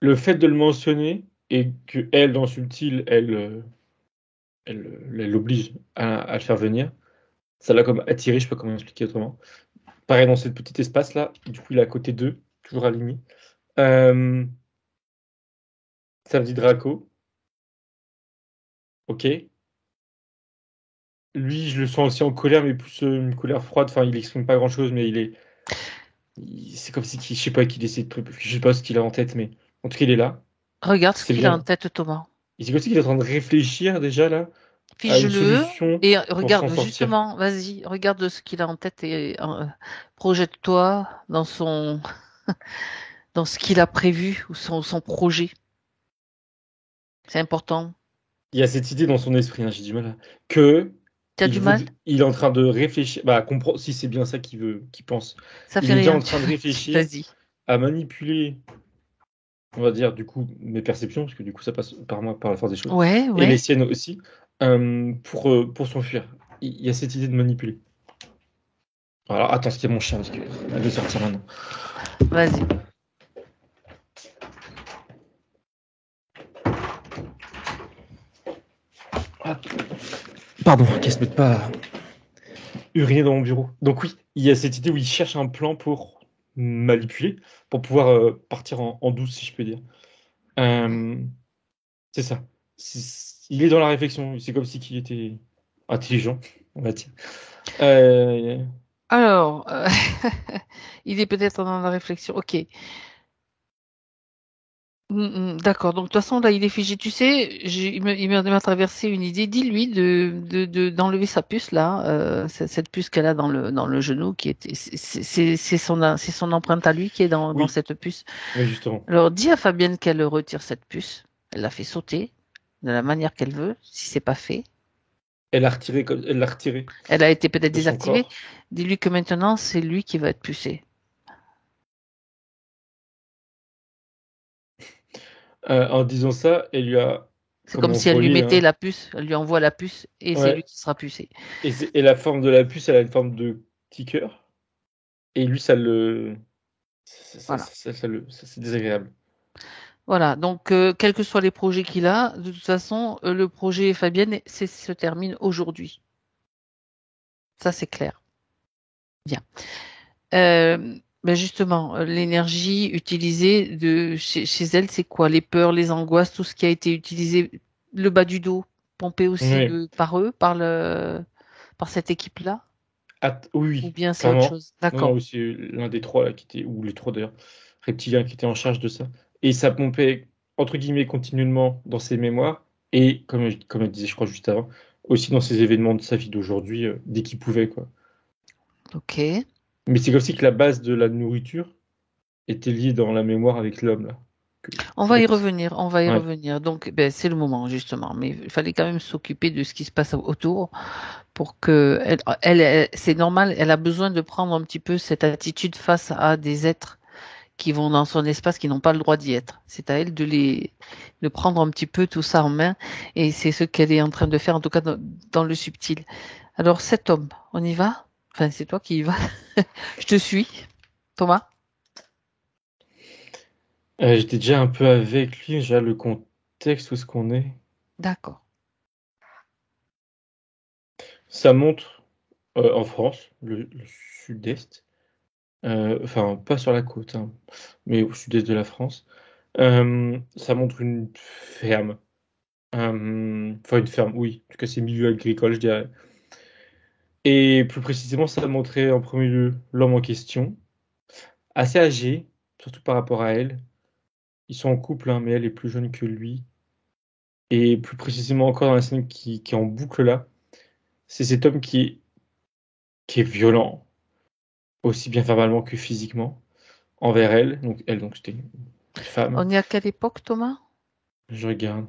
Speaker 1: Le fait de le mentionner et que elle, dans Subtil, elle l'oblige à le faire venir, ça l'a comme attiré, je sais pas comment expliquer autrement. Pareil dans ce petit espace là, du coup il est à côté d'eux, toujours aligné. Euh, Ça me dit Draco, ok. Lui, je le sens aussi en colère, mais plus une colère froide. Enfin, il exprime pas grand-chose, mais c'est comme si, je sais pas, qu'il essaie de, je sais pas ce qu'il a en tête, mais en tout cas, il est là.
Speaker 2: Regarde ce
Speaker 1: C'est
Speaker 2: qu'il a en
Speaker 1: bien.
Speaker 2: tête, Thomas.
Speaker 1: Et c'est comme s'il est en train de réfléchir déjà là à une
Speaker 2: Fige-le
Speaker 1: solution
Speaker 2: et
Speaker 1: pour s'en
Speaker 2: regarde
Speaker 1: sortir.
Speaker 2: justement, vas-y, regarde ce qu'il a en tête et projette-toi dans ce qu'il a prévu ou son projet. C'est important.
Speaker 1: Il y a cette idée dans son esprit, hein, j'ai du mal que
Speaker 2: Tu as du mal?
Speaker 1: il est en train de réfléchir, bah, comprendre si c'est bien ça qu'il veut, qu'il pense.
Speaker 2: Ça
Speaker 1: Il
Speaker 2: fait
Speaker 1: est déjà
Speaker 2: rien.
Speaker 1: en train de réfléchir
Speaker 2: Vas-y.
Speaker 1: à manipuler, on va dire, du coup, mes perceptions, parce que du coup, ça passe par moi, par la force des choses,
Speaker 2: Ouais,
Speaker 1: et les
Speaker 2: ouais.
Speaker 1: siennes aussi, pour s'enfuir. Il y a cette idée de manipuler. Alors, attends, ce qu'il y a mon chien, parce que elle veut sortir maintenant.
Speaker 2: Vas-y.
Speaker 1: Ah, pardon, qu'elle se mette pas à uriner dans mon bureau. Donc oui, il y a cette idée où il cherche un plan pour manipuler, pour pouvoir partir en douce, si je peux dire. Euh, c'est ça. Il est dans la réflexion, c'est comme si qu'il était intelligent, on va dire. Euh,
Speaker 2: Alors, il est peut-être dans la réflexion. Ok. D'accord. Donc, de toute façon, là, il est figé. Tu sais, il m'a traversé une idée. Dis-lui d'enlever sa puce, là, cette puce qu'elle a dans le genou, qui était, c'est son empreinte à lui qui est dans
Speaker 1: oui,
Speaker 2: cette puce.
Speaker 1: oui, justement.
Speaker 2: Alors, dis à Fabienne qu'elle retire cette puce. Elle l'a fait sauter de la manière qu'elle veut, si c'est pas fait.
Speaker 1: Elle l'a retiré
Speaker 2: Elle a été peut-être
Speaker 1: de son
Speaker 2: désactivée.
Speaker 1: corps.
Speaker 2: Dis-lui que maintenant, c'est lui qui va être pucé.
Speaker 1: En disant ça, elle lui a
Speaker 2: C'est comme
Speaker 1: comment
Speaker 2: si elle lui
Speaker 1: relier,
Speaker 2: mettait
Speaker 1: hein.
Speaker 2: la puce, elle lui envoie la puce et c'est lui
Speaker 1: Ouais.
Speaker 2: qui sera pucé.
Speaker 1: Et la forme de la puce, elle a une forme de petit cœur. Et lui, ça le.
Speaker 2: Voilà.
Speaker 1: C'est désagréable.
Speaker 2: Voilà. Donc, quels que soient les projets qu'il a, de toute façon, le projet Fabienne se termine aujourd'hui. Ça, c'est clair. Bien. Ben justement, l'énergie utilisée chez elle, c'est quoi? Les peurs, les angoisses, tout ce qui a été utilisé, le bas du dos, pompé aussi
Speaker 1: Oui.
Speaker 2: par eux, par cette équipe-là?
Speaker 1: Oui,
Speaker 2: Ou
Speaker 1: oui,
Speaker 2: bien c'est autre
Speaker 1: clairement.
Speaker 2: chose?
Speaker 1: Non, non,
Speaker 2: D'accord.
Speaker 1: oui, c'est l'un des trois là qui était, ou les trois d'ailleurs, reptiliens qui étaient en charge de ça. Et ça pompait, entre guillemets, continuellement dans ses mémoires, et comme elle disait, je crois, juste avant, aussi dans ses événements de sa vie d'aujourd'hui, dès qu'il pouvait, quoi.
Speaker 2: Ok.
Speaker 1: Mais c'est aussi que la base de la nourriture était liée dans la mémoire avec l'homme, là.
Speaker 2: On
Speaker 1: C'est
Speaker 2: va
Speaker 1: là
Speaker 2: y
Speaker 1: que
Speaker 2: revenir, on va y
Speaker 1: ouais.
Speaker 2: revenir. Donc, ben, c'est le moment, justement. Mais il fallait quand même s'occuper de ce qui se passe autour pour que c'est normal, elle a besoin de prendre un petit peu cette attitude face à des êtres qui vont dans son espace, qui n'ont pas le droit d'y être. C'est à elle de prendre un petit peu tout ça en main, et c'est ce qu'elle est en train de faire, en tout cas dans le subtil. Alors, cet homme, on y va? Enfin, c'est toi qui y vas. Je te suis, Thomas.
Speaker 1: J'étais déjà un peu avec lui, déjà le contexte, où est-ce qu'on est.
Speaker 2: D'accord.
Speaker 1: Ça montre en France, le sud-est. Enfin, pas sur la côte, hein, mais au sud-est de la France. Ça montre une ferme. Enfin, une ferme, oui. En tout cas, c'est milieu agricole, je dirais. Et plus précisément, ça montrait en premier lieu l'homme en question, assez âgé, surtout par rapport à elle. Ils sont en couple, hein, mais elle est plus jeune que lui. Et plus précisément encore dans la scène qui est en boucle là, c'est cet homme qui est violent, aussi bien verbalement que physiquement, envers elle. Donc, elle, donc, c'était une femme.
Speaker 2: On est à quelle époque, Thomas?
Speaker 1: Je regarde.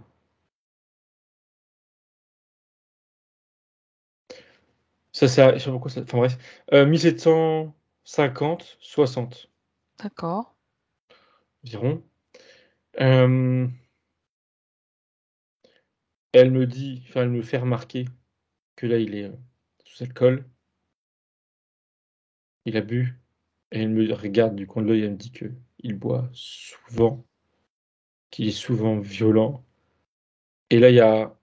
Speaker 1: Ça, je sais pas pourquoi ça. Enfin bref. 1750, 60
Speaker 2: D'accord.
Speaker 1: environ. Euh, Elle me dit, enfin, elle me fait remarquer que là, il est sous alcool, il a bu, et elle me regarde du coin de l'œil, elle me dit que il boit souvent, qu'il est souvent violent. Et là, il y a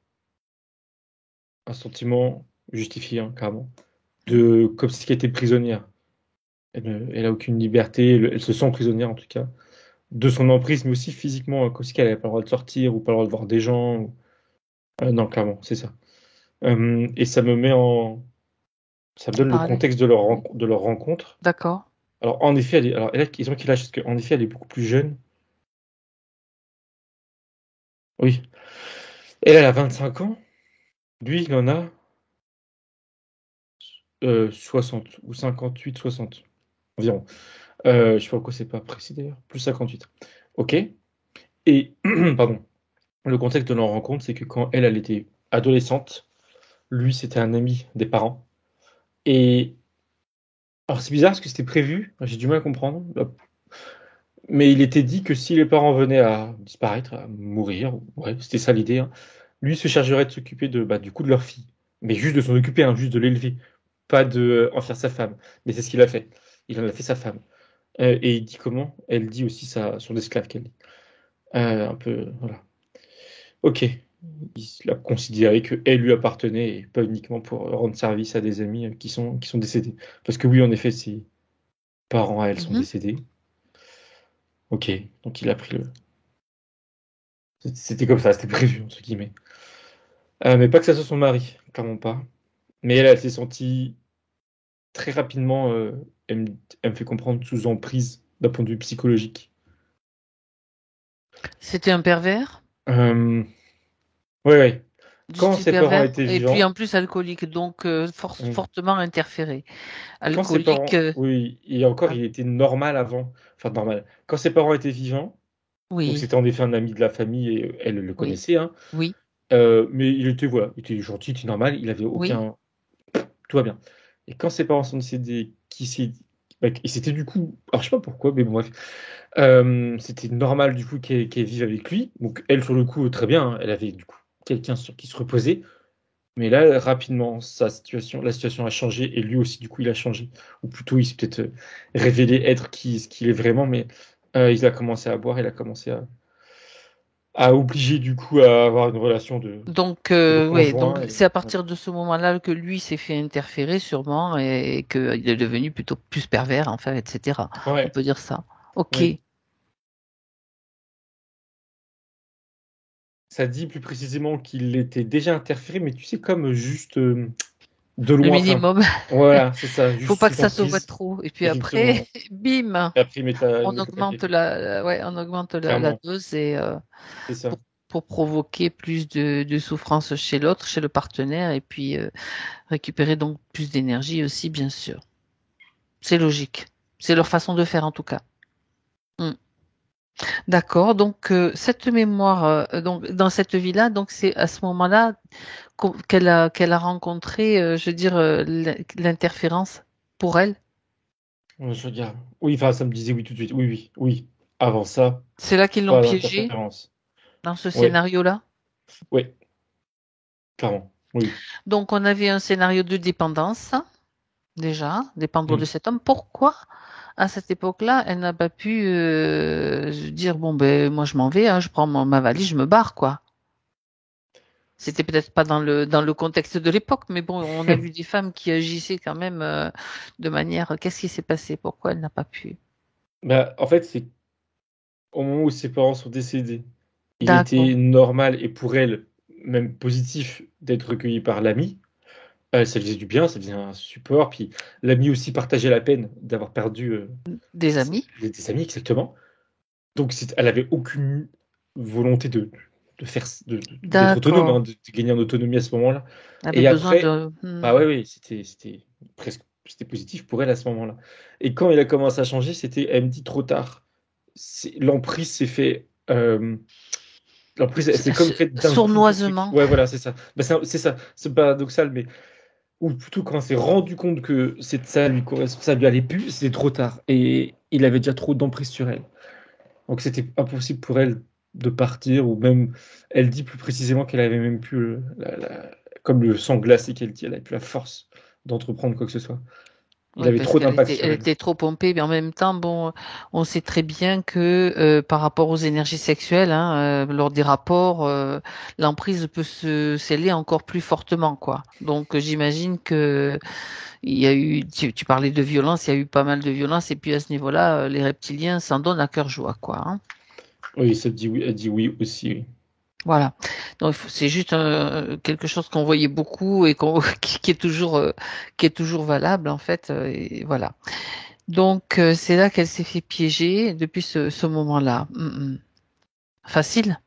Speaker 1: un sentiment justifié, hein, carrément, de comme si elle était prisonnière. Elle a aucune liberté, elle se sent prisonnière en tout cas, de son emprise, mais aussi physiquement, comme si elle n'avait pas le droit de sortir ou pas le droit de voir des gens. Non, clairement, c'est ça. Et ça me donne le
Speaker 2: Parallèle.
Speaker 1: contexte de leur rencontre.
Speaker 2: D'accord.
Speaker 1: Alors, en effet, ils ont quel âge? Parce qu'en effet, elle est beaucoup plus jeune. Oui. Elle a 25 ans. Lui, il en a 60 ou 58, 60 environ. Je sais pas pourquoi c'est pas précis d'ailleurs. Plus 58. Ok. Et, pardon, le contexte de leur rencontre, c'est que quand elle était adolescente, lui, c'était un ami des parents. Et alors, c'est bizarre parce que c'était prévu. J'ai du mal à comprendre. Mais il était dit que si les parents venaient à disparaître, à mourir, ouais, c'était ça l'idée, hein, lui se chargerait de s'occuper du coup de leur fille. Mais juste de s'en occuper, hein, juste de l'élever. Pas de en faire sa femme. Mais c'est ce qu'il a fait. Il en a fait sa femme. Et il dit comment? Elle dit aussi son esclave qu'elle dit. Un peu, voilà. Ok. Il a considéré qu'elle lui appartenait et pas uniquement pour rendre service à des amis qui sont décédés. Parce que oui, en effet, ses parents à elle sont
Speaker 2: Mhm.
Speaker 1: décédés. Ok. Donc il a pris le. C'était comme ça, c'était prévu, entre guillemets. Mais pas que ça soit son mari, clairement pas. Mais elle s'est sentie très rapidement, elle me fait comprendre, sous emprise d'un point de vue psychologique.
Speaker 2: C'était un pervers?
Speaker 1: Euh, ouais, ouais.
Speaker 2: Du
Speaker 1: Quand
Speaker 2: style
Speaker 1: ses parents
Speaker 2: pervers?
Speaker 1: étaient
Speaker 2: Et puis
Speaker 1: vivants,
Speaker 2: en plus alcoolique, donc
Speaker 1: euh,
Speaker 2: fortement interféré.
Speaker 1: quand ses
Speaker 2: Alcoolique,
Speaker 1: parents, oui, et encore,
Speaker 2: ah,
Speaker 1: il était normal avant, enfin normal. Quand ses parents étaient vivants, donc
Speaker 2: oui,
Speaker 1: c'était en effet un ami de la famille et elle le
Speaker 2: oui,
Speaker 1: connaissait, hein,
Speaker 2: oui,
Speaker 1: mais il était, voilà, il était gentil, il était normal, il avait
Speaker 2: oui.
Speaker 1: aucun, tout va bien. Et quand ses parents sont décédés, et c'était du coup, alors je sais pas pourquoi, mais bon, bref, c'était normal du coup qu'elle vive avec lui. Donc elle, sur le coup, très bien, hein, elle avait du coup quelqu'un sur qui se reposer. Mais là, rapidement, la situation a changé et lui aussi, du coup, il a changé. Ou plutôt, il s'est peut-être révélé être ce qu'il est vraiment, mais il a commencé à boire, il a commencé à obliger, du coup, à avoir une relation
Speaker 2: Donc,
Speaker 1: de
Speaker 2: ouais, donc
Speaker 1: conjoint.
Speaker 2: c'est à partir de ce moment-là que lui s'est fait interférer sûrement et qu'il est devenu plutôt plus pervers, enfin, etc. On
Speaker 1: Ouais,
Speaker 2: peut dire ça. Ok.
Speaker 1: oui. Ça dit plus précisément qu'il était déjà interféré, mais tu sais, comme juste de
Speaker 2: Le
Speaker 1: loin. Enfin,
Speaker 2: minimum.
Speaker 1: voilà, c'est ça,
Speaker 2: Faut
Speaker 1: juste
Speaker 2: pas
Speaker 1: sous
Speaker 2: que ça se voit
Speaker 1: emprise.
Speaker 2: trop. Et puis après,
Speaker 1: Effectivement.
Speaker 2: bim,
Speaker 1: Et après, il met il
Speaker 2: on
Speaker 1: met le
Speaker 2: augmente
Speaker 1: paquet.
Speaker 2: ouais, on augmente la
Speaker 1: Clairement,
Speaker 2: dose et
Speaker 1: c'est ça.
Speaker 2: pour provoquer plus de souffrance chez l'autre, chez le partenaire, et puis récupérer donc plus d'énergie aussi, bien sûr. C'est logique. C'est leur façon de faire en tout cas. Hmm. D'accord. Donc cette mémoire, donc dans cette vie-là, donc c'est à ce moment-là qu'elle a rencontré, je veux dire, l'interférence pour elle.
Speaker 1: Je regarde. Oui, enfin, ça me disait oui tout de suite. Oui, oui, oui. Avant ça,
Speaker 2: C'est là qu'ils l'ont
Speaker 1: pas
Speaker 2: piégée
Speaker 1: d'interférence.
Speaker 2: dans ce
Speaker 1: Oui,
Speaker 2: scénario-là.
Speaker 1: oui, clairement. Oui.
Speaker 2: Donc on avait un scénario de dépendance déjà, dépendre de
Speaker 1: Mm.
Speaker 2: cet homme. Pourquoi à cette époque-là, elle n'a pas pu dire bon ben moi je m'en vais, hein, je prends ma valise, je me barre quoi. C'était peut-être pas dans le contexte de l'époque, mais bon, on a vu des femmes qui agissaient quand même de manière. Qu'est-ce qui s'est passé? Pourquoi elle n'a pas pu?
Speaker 1: Bah, en fait, c'est au moment où ses parents sont décédés, il
Speaker 2: D'accord.
Speaker 1: était normal et pour elle, même positif, d'être recueillie par l'ami. Ça lui faisait du bien, ça faisait un support. Puis l'ami aussi partageait la peine d'avoir perdu
Speaker 2: Des amis.
Speaker 1: des amis, exactement. Donc elle avait aucune volonté d'être autonome, hein,
Speaker 2: D'accord.
Speaker 1: de gagner en autonomie à ce moment-là.
Speaker 2: Elle avait
Speaker 1: Et
Speaker 2: besoin
Speaker 1: après,
Speaker 2: de.
Speaker 1: bah ouais, oui, c'était positif pour elle à ce moment-là. Et quand il a commencé à changer, elle me dit trop tard. L'emprise s'est fait. L'emprise, elle s'est comme faite d'un coup tout de suite.
Speaker 2: Sournoisement.
Speaker 1: Ouais, voilà, c'est ça. Bah, c'est ça. C'est paradoxal, mais ou plutôt quand on s'est rendu compte que ça lui correspond, ça lui allait plus, c'était trop tard. Et il avait déjà trop d'emprise sur elle. Donc c'était impossible pour elle de partir, ou même, elle dit plus précisément qu'elle avait même plus, comme le sang glacé qu'elle dit, elle avait plus la force d'entreprendre quoi que ce soit. Il
Speaker 2: Oui,
Speaker 1: avait
Speaker 2: parce
Speaker 1: trop
Speaker 2: qu'elle
Speaker 1: d'impact
Speaker 2: était,
Speaker 1: sur
Speaker 2: elle
Speaker 1: elle.
Speaker 2: était trop pompée, mais en même temps, bon, on sait très bien que par rapport aux énergies sexuelles, hein, lors des rapports, l'emprise peut se sceller encore plus fortement, quoi. Donc, j'imagine que il y a eu, tu parlais de violence, il y a eu pas mal de violence, et puis à ce niveau-là, les reptiliens s'en donnent à cœur joie, quoi. Hein.
Speaker 1: Oui, ça dit oui, elle dit oui aussi, oui.
Speaker 2: Voilà. Donc c'est juste quelque chose qu'on voyait beaucoup et qui est toujours valable en fait. Et voilà. Donc c'est là qu'elle s'est fait piéger depuis ce moment-là. Facile.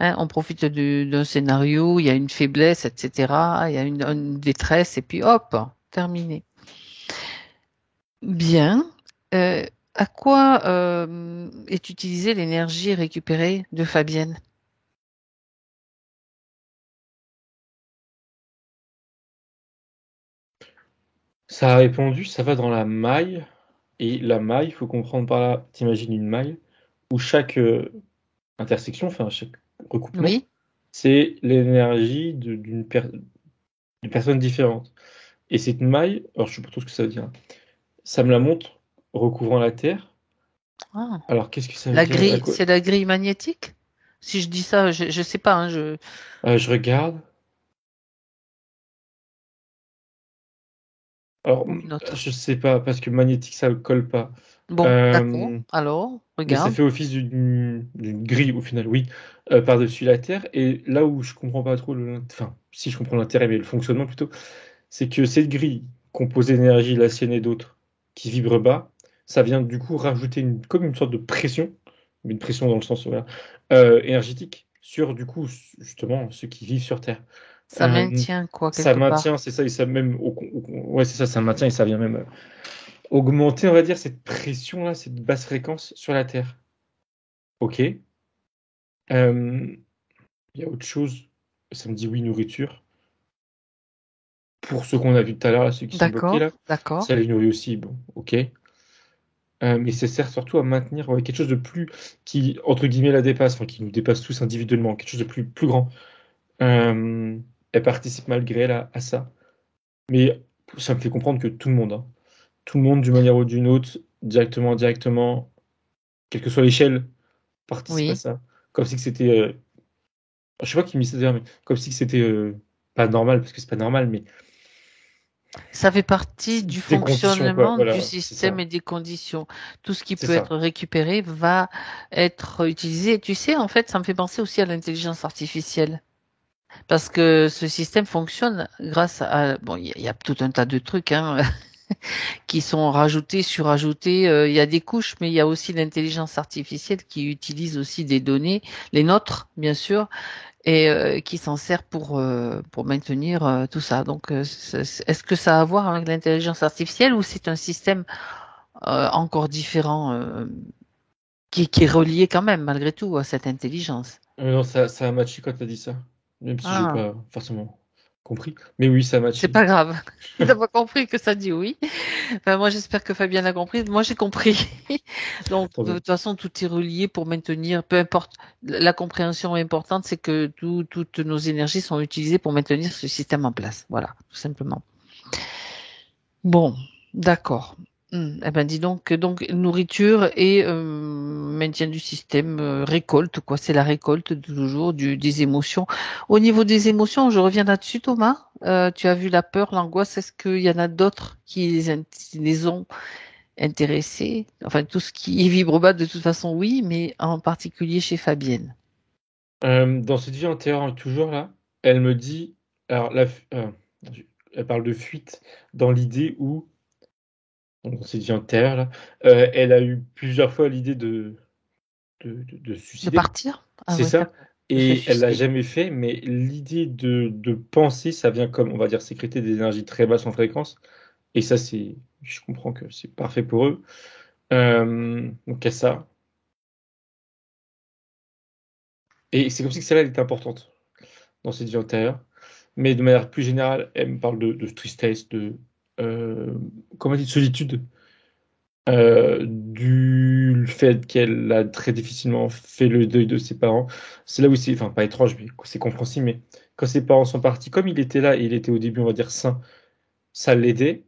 Speaker 2: Hein, on profite d'un scénario, il y a une faiblesse, etc. Il y a une détresse et puis hop, terminé. Bien. Euh, à quoi est utilisée l'énergie récupérée de Fabienne?
Speaker 1: Ça a répondu, ça va dans la maille. Et la maille, il faut comprendre par là, t'imagines une maille, où chaque intersection, enfin chaque recoupement,
Speaker 2: Oui.
Speaker 1: c'est l'énergie d'une personne différente. Et cette maille, alors je sais pas trop ce que ça veut dire, hein. Ça me la montre recouvrant la Terre.
Speaker 2: Ah.
Speaker 1: Alors qu'est-ce que ça veut
Speaker 2: La
Speaker 1: dire?
Speaker 2: grille, c'est la grille magnétique? Si je dis ça, je sais pas, hein,
Speaker 1: Je regarde. Alors,
Speaker 2: ou une autre.
Speaker 1: je sais pas, parce que magnétique, ça ne colle pas.
Speaker 2: Bon, d'accord.
Speaker 1: Euh,
Speaker 2: Alors,
Speaker 1: mais ça
Speaker 2: regarde.
Speaker 1: fait office d'une grille au final, oui, par-dessus la Terre. Et là où je comprends pas trop enfin, si je comprends l'intérêt, mais le fonctionnement plutôt, c'est que cette grille composée d'énergie, la sienne et d'autres, qui vibre bas, ça vient du coup rajouter comme une sorte de pression, mais une pression dans le sens voilà, énergétique, sur du coup justement ceux qui vivent sur Terre.
Speaker 2: Ça
Speaker 1: Euh,
Speaker 2: maintient quoi
Speaker 1: Ça
Speaker 2: quelque part.
Speaker 1: maintient, c'est ça, et ça même, ouais, c'est ça, ça maintient et ça vient même augmenter, on va dire, cette pression-là, cette basse fréquence sur la Terre. Ok. Il y a autre chose. Ça me dit oui, nourriture. Pour ceux qu'on a vus tout à l'heure, là, ceux qui sont bloqués,
Speaker 2: D'accord,
Speaker 1: là,
Speaker 2: d'accord.
Speaker 1: ça les nourrit aussi. Bon, ok. Mais ça sert surtout à maintenir quelque chose de plus qui, entre guillemets, la dépasse, enfin, qui nous dépasse tous individuellement, quelque chose de plus grand. Elle participe malgré elle à ça. Mais ça me fait comprendre que tout le monde, hein, tout le monde d'une manière ou d'une autre, directement, indirectement, quelle que soit l'échelle, participe à
Speaker 2: Oui.
Speaker 1: ça. Comme si que c'était, je sais pas qui me dit ça d'ailleurs, mais comme si que c'était pas normal, parce que c'est pas normal, mais
Speaker 2: Ça fait partie du
Speaker 1: des conditions, quoi.
Speaker 2: fonctionnement du
Speaker 1: Voilà, c'est
Speaker 2: système
Speaker 1: ça.
Speaker 2: et des conditions. Tout ce qui
Speaker 1: C'est
Speaker 2: peut
Speaker 1: ça.
Speaker 2: être récupéré va être utilisé. Tu sais, en fait, ça me fait penser aussi à l'intelligence artificielle. Parce que ce système fonctionne grâce à... Bon, il y a tout un tas de trucs hein, qui sont rajoutés, surajoutés. Il y a des couches, mais il y a aussi l'intelligence artificielle qui utilise aussi des données, les nôtres, bien sûr, et qui s'en sert pour maintenir tout ça. Donc, est-ce que ça a à voir avec l'intelligence artificielle ou c'est un système encore différent qui est relié quand même, malgré tout, à cette intelligence?
Speaker 1: Non, ça a matché quand t'as dit ça. Même si j'ai
Speaker 2: Ah.
Speaker 1: pas forcément compris. Mais oui, ça a
Speaker 2: C'est
Speaker 1: matché.
Speaker 2: pas grave. T'as pas compris que ça dit oui. Enfin, moi, j'espère que Fabien a compris. Moi, j'ai compris. Donc,
Speaker 1: Tant
Speaker 2: de
Speaker 1: mieux.
Speaker 2: toute façon, tout est relié pour maintenir, peu importe. La compréhension importante, c'est que toutes nos énergies sont utilisées pour maintenir ce système en place. Voilà, tout simplement. Bon, d'accord. Eh ben, dis donc nourriture et maintien du système, récolte, quoi. C'est la récolte de toujours des émotions. Au niveau des émotions, je reviens là-dessus, Thomas. Tu as vu la peur, l'angoisse. Est-ce qu'il y en a d'autres qui les ont intéressés? Enfin, tout ce qui est vibre bas, de toute façon, oui, mais en particulier chez Fabienne.
Speaker 1: Dans cette vie antérieure, toujours là, elle me dit, alors elle parle de fuite dans l'idée où, donc dans cette vie antérieure là, elle a eu plusieurs fois l'idée de se
Speaker 2: De
Speaker 1: suicider,
Speaker 2: partir? Ah
Speaker 1: c'est
Speaker 2: oui,
Speaker 1: ça,
Speaker 2: d'accord. De se
Speaker 1: et elle l'a
Speaker 2: suicider.
Speaker 1: jamais fait, mais l'idée de penser, ça vient comme, on va dire, sécréter des énergies très basses en fréquence, et ça, je comprends que c'est parfait pour eux. Donc il y a ça, et c'est comme si que celle-là, elle était importante dans cette vie antérieure. Mais de manière plus générale, elle me parle de tristesse, euh, comment on dit, de solitude, du fait qu'elle a très difficilement fait le deuil de ses parents. C'est là où c'est, enfin pas étrange, mais c'est compréhensible, mais quand ses parents sont partis, comme il était là et il était au début, on va dire, sain, ça l'aidait,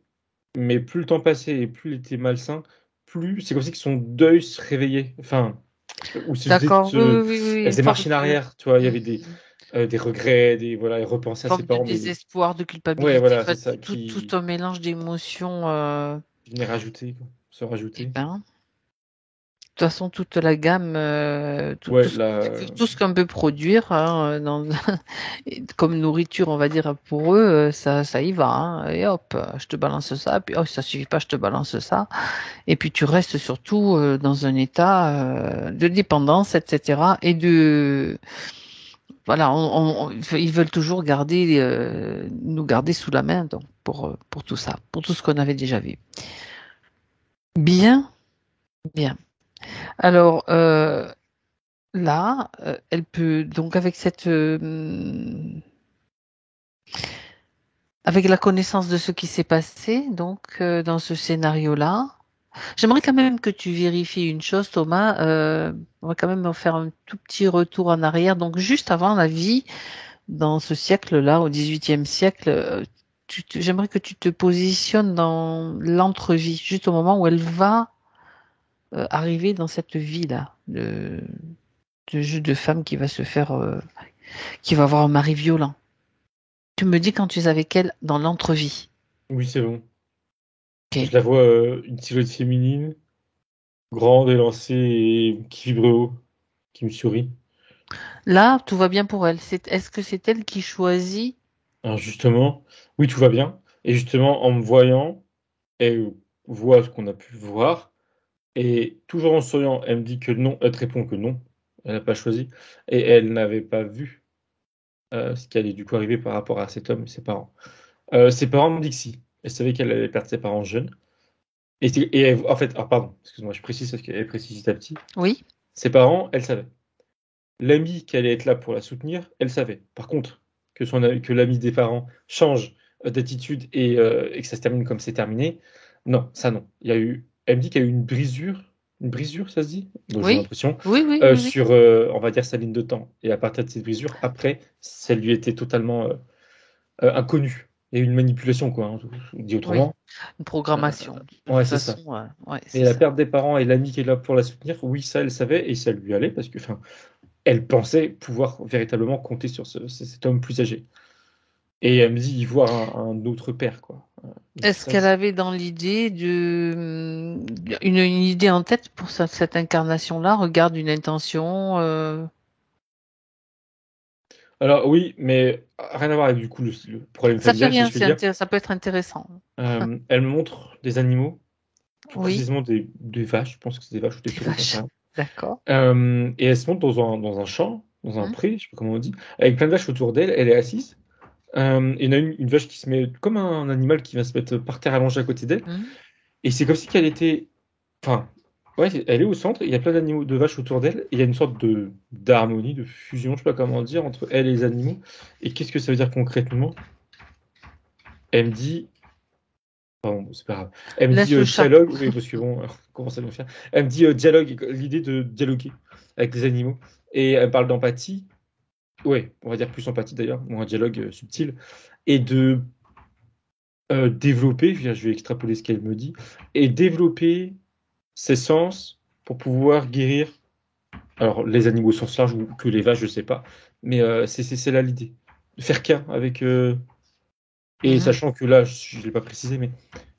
Speaker 1: mais plus le temps passait et plus il était malsain, plus c'est comme si que son deuil se réveillait. Enfin, je sais pas, ou
Speaker 2: D'accord, oui, oui, oui, oui,
Speaker 1: elle
Speaker 2: une
Speaker 1: faisait
Speaker 2: forme
Speaker 1: marche en
Speaker 2: de,
Speaker 1: arrière, tu vois, il y avait
Speaker 2: hmm,
Speaker 1: des regrets, voilà, elle repensait à ses
Speaker 2: forme de
Speaker 1: parents, mais
Speaker 2: désespoir, de
Speaker 1: ouais,
Speaker 2: culpabilité,
Speaker 1: voilà,
Speaker 2: enfin,
Speaker 1: c'est ça
Speaker 2: tout
Speaker 1: qui
Speaker 2: un mélange d'émotions.
Speaker 1: venait rajouter, quoi, se
Speaker 2: Eh
Speaker 1: rajouter.
Speaker 2: ben, de toute façon, toute la gamme,
Speaker 1: Ouais, là,
Speaker 2: tout ce qu'on peut produire, hein, comme nourriture, on va dire pour eux, ça y va. Hein, et hop, je te balance ça, puis oh, ça suffit pas, je te balance ça. Et puis tu restes surtout dans un état de dépendance, etc. Et voilà, ils veulent toujours nous garder sous la main, donc pour tout ça, pour tout ce qu'on avait déjà vu. Bien, bien. Alors là, elle peut donc avec la connaissance de ce qui s'est passé, donc dans ce scénario-là, j'aimerais quand même que tu vérifies une chose, Thomas. On va quand même faire un tout petit retour en arrière. Donc juste avant la vie dans ce siècle-là, au XVIIIe siècle, j'aimerais que tu te positionnes dans l'entrevie, juste au moment où elle va arriver dans cette vie-là, de jeu de femme qui va se faire, qui va avoir un mari violent. Tu me dis quand tu es avec elle dans l'entrevie.
Speaker 1: oui, c'est bon. Je
Speaker 2: Ok.
Speaker 1: la vois, une silhouette féminine, grande, élancée et qui vibre haut, qui me sourit.
Speaker 2: Là, tout va bien pour elle. Est-ce que c'est elle qui choisit?
Speaker 1: Alors justement, oui, tout va bien. Et justement, en me voyant, elle voit ce qu'on a pu voir. Et toujours en souriant, elle me dit que non, elle te répond que non, elle n'a pas choisi. Et elle n'avait pas vu ce qui allait du coup arriver par rapport à cet homme et ses parents. Ses parents m'ont dit que si. Elle savait qu'elle allait perdre ses parents jeunes. En fait, ah, pardon, excuse-moi, je précise parce qu'elle précise petit à petit.
Speaker 2: Oui.
Speaker 1: Ses parents, elle savait. L'ami qui allait être là pour la soutenir, elle savait. Par contre, que l'ami des parents change d'attitude et que ça se termine comme c'est terminé, non, ça non. Elle me dit qu'il y a eu une brisure une brisure, ça se dit? Bon, j'ai
Speaker 2: Oui,
Speaker 1: l'impression,
Speaker 2: oui, oui, oui, oui.
Speaker 1: sur, on va dire, sa ligne de temps. Et à partir de cette brisure, après, ça lui était totalement inconnu. Il y a eu une manipulation, quoi, hein, dit
Speaker 2: Oui.
Speaker 1: autrement.
Speaker 2: Une
Speaker 1: Euh,
Speaker 2: programmation. De toute
Speaker 1: ouais, c'est ça.
Speaker 2: façon, ouais,
Speaker 1: Et
Speaker 2: c'est
Speaker 1: la
Speaker 2: ça.
Speaker 1: perte des parents et l'ami qui est là pour la soutenir, oui, ça, elle savait et ça lui allait parce que, enfin, elle pensait pouvoir véritablement compter sur cet homme plus âgé. Et elle me dit y voir un autre père, quoi. Donc
Speaker 2: Est-ce
Speaker 1: ça,
Speaker 2: qu'elle avait dans l'idée une idée en tête pour cette incarnation-là? Regarde une intention.
Speaker 1: alors oui, mais rien à voir avec du coup le problème
Speaker 2: Ça fait
Speaker 1: familial, c'est
Speaker 2: rien,
Speaker 1: ce que je veux dire.
Speaker 2: ça peut être intéressant.
Speaker 1: Elle me montre des animaux, plus
Speaker 2: Oui,
Speaker 1: précisément des vaches, je pense que c'est des vaches ou des
Speaker 2: des
Speaker 1: taureaux, j'en sais
Speaker 2: vaches.
Speaker 1: rien.
Speaker 2: D'accord.
Speaker 1: Et elle se montre dans un champ, dans un
Speaker 2: Hmm,
Speaker 1: pré, je sais pas comment on dit, avec plein de vaches autour d'elle, elle est assise. Et il y en a une vache qui se met comme un animal qui va se mettre par terre allongé à côté d'elle.
Speaker 2: hmm.
Speaker 1: Et c'est comme si qu'elle était. Enfin, ouais, elle est au centre, il y a plein d'animaux, de vaches autour d'elle, et il y a une sorte de d'harmonie, de fusion, je sais pas comment dire, entre elle et les animaux. Et qu'est-ce que ça veut dire concrètement? Elle me dit. Pardon, bon, c'est pas grave. Elle me dit
Speaker 2: Laisse le chat.
Speaker 1: dialogue, oui, parce que bon, comment ça nous faire? Elle me dit dialogue, l'idée de dialoguer avec les animaux. Et elle parle d'empathie, ouais, on va dire plus empathie d'ailleurs, ou un dialogue subtil, et de développer, je vais extrapoler ce qu'elle me dit, et développer ses sens pour pouvoir guérir, alors les animaux au sens large ou que les vaches, je sais pas, mais c'est là l'idée. De faire qu'un avec, et
Speaker 2: Mhm.
Speaker 1: sachant que là, je ne l'ai pas précisé, mais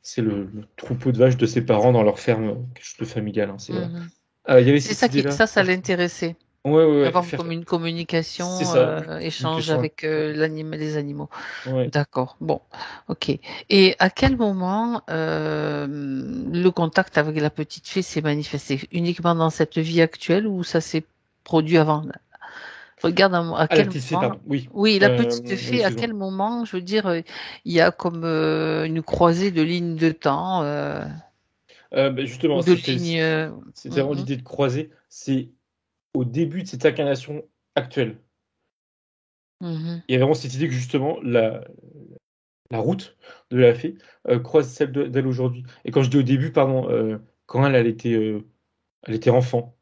Speaker 1: c'est le troupeau de vaches de ses parents dans leur ferme, quelque chose de familial, hein, c'est voilà.
Speaker 2: Mhm.
Speaker 1: Il y avait
Speaker 2: C'est
Speaker 1: cette
Speaker 2: ça
Speaker 1: idée-là.
Speaker 2: ça l'intéressait.
Speaker 1: Ouais, ouais, ouais,
Speaker 2: Avoir
Speaker 1: faire,
Speaker 2: une
Speaker 1: c'est
Speaker 2: communication,
Speaker 1: ça,
Speaker 2: échange
Speaker 1: communication.
Speaker 2: avec les animaux.
Speaker 1: Ouais.
Speaker 2: D'accord. Bon, ok. Et à quel moment le contact avec la petite fille s'est manifesté? Uniquement dans cette vie actuelle ou ça s'est produit avant? Regarde à
Speaker 1: Ah, la
Speaker 2: quel
Speaker 1: petite fille,
Speaker 2: moment.
Speaker 1: pardon, oui.
Speaker 2: Oui, la petite
Speaker 1: Oui,
Speaker 2: fille, à
Speaker 1: excuse-moi.
Speaker 2: quel moment, je veux dire, il y a comme une croisée de lignes de temps
Speaker 1: Justement,
Speaker 2: ou de lignes.
Speaker 1: c'est vraiment l'idée de croiser, c'est au début de cette incarnation actuelle.
Speaker 2: Mhm.
Speaker 1: Il y a vraiment cette idée que justement, la route de la fée croise celle d'elle aujourd'hui. Et quand je dis au début, pardon, quand elle était enfant,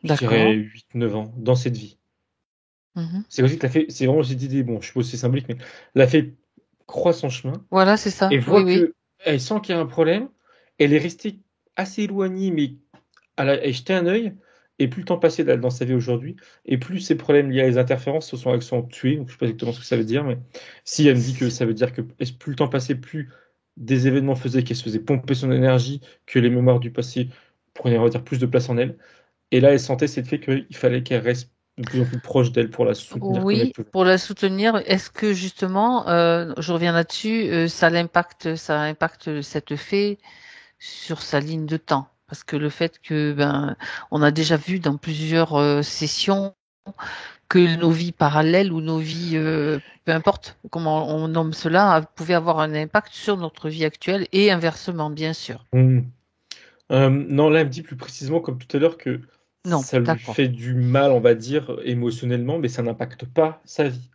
Speaker 1: je dirais
Speaker 2: D'accord.
Speaker 1: 8 9 ans, dans cette vie.
Speaker 2: Mhm.
Speaker 1: C'est aussi que la fée, c'est vraiment cette idée, bon, je suppose que c'est symbolique, mais la fée croit son chemin
Speaker 2: Voilà, c'est
Speaker 1: et
Speaker 2: ça.
Speaker 1: voit
Speaker 2: Oui, oui.
Speaker 1: que elle sent qu'il y a un problème. Elle est restée assez éloignée, mais elle jeté un œil. Et plus le temps passait dans sa vie aujourd'hui, et plus ces problèmes liés à les interférences se sont accentués. Donc, je ne sais pas exactement ce que ça veut dire, mais si elle me dit que ça veut dire que plus le temps passait, plus des événements faisaient qu'elle se faisait pomper son énergie, que les mémoires du passé prenaient, on va dire, plus de place en elle. Et là, elle sentait cette fait qu'il fallait qu'elle reste de plus en plus proche d'elle pour la soutenir comme elle
Speaker 2: Oui,
Speaker 1: pouvait.
Speaker 2: pour la soutenir, est-ce que justement, je reviens là-dessus, ça impacte cette fée sur sa ligne de temps? Parce que le fait que, ben, on a déjà vu dans plusieurs sessions que nos vies parallèles ou nos vies, peu importe comment on nomme cela, pouvaient avoir un impact sur notre vie actuelle et inversement, bien sûr.
Speaker 1: Hmm. Non, là, elle me dit plus précisément, comme tout à l'heure, que
Speaker 2: Non,
Speaker 1: ça lui
Speaker 2: d'accord.
Speaker 1: fait du mal, on va dire, émotionnellement, mais ça n'impacte pas sa vie.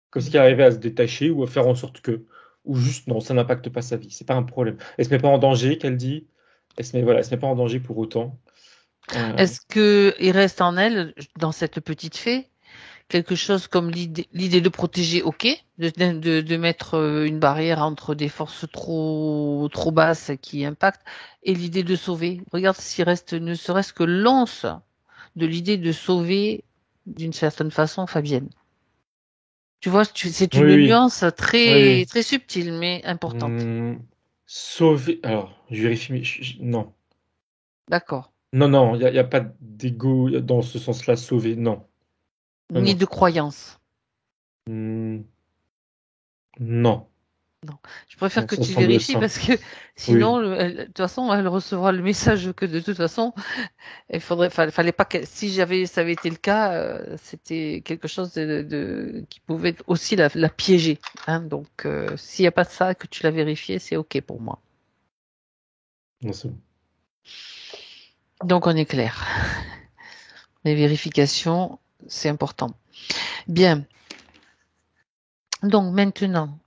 Speaker 1: Comme si elle
Speaker 2: Mhm.
Speaker 1: arrivait à se détacher ou à faire en sorte que, ou juste non, ça n'impacte pas sa vie. C'est pas un problème. Elle se met pas en danger, qu'elle dit. Elle se met pas en danger pour autant. Euh,
Speaker 2: Est-ce que il reste en elle, dans cette petite fée, quelque chose comme l'idée de protéger, ok, de mettre une barrière entre des forces trop basses qui impactent, et l'idée de sauver. Regarde s'il reste ne serait-ce que l'once de l'idée de sauver d'une certaine façon Fabienne. Tu vois, c'est
Speaker 1: oui,
Speaker 2: une
Speaker 1: oui,
Speaker 2: nuance
Speaker 1: oui,
Speaker 2: très
Speaker 1: oui.
Speaker 2: très subtile mais importante.
Speaker 1: Sauver. Alors, je vérifie, mais non.
Speaker 2: D'accord.
Speaker 1: Non, non, y a pas d'ego dans ce sens-là, sauver. Non. Non,
Speaker 2: Ni
Speaker 1: non.
Speaker 2: de croyance.
Speaker 1: Hmm, non.
Speaker 2: Non. Je préfère
Speaker 1: Non,
Speaker 2: que
Speaker 1: ça
Speaker 2: tu
Speaker 1: semble
Speaker 2: vérifies
Speaker 1: sain.
Speaker 2: parce que
Speaker 1: Oui.
Speaker 2: sinon, de toute façon, elle recevra le message que de toute façon, fallait pas que, si ça avait été le cas, c'était quelque chose qui pouvait aussi la piéger. Hein. Donc, s'il n'y a pas de ça, que tu l'as vérifié, c'est OK pour moi.
Speaker 1: Non, c'est bon.
Speaker 2: Donc, on est clair. Les vérifications, c'est important. Bien. Donc, maintenant.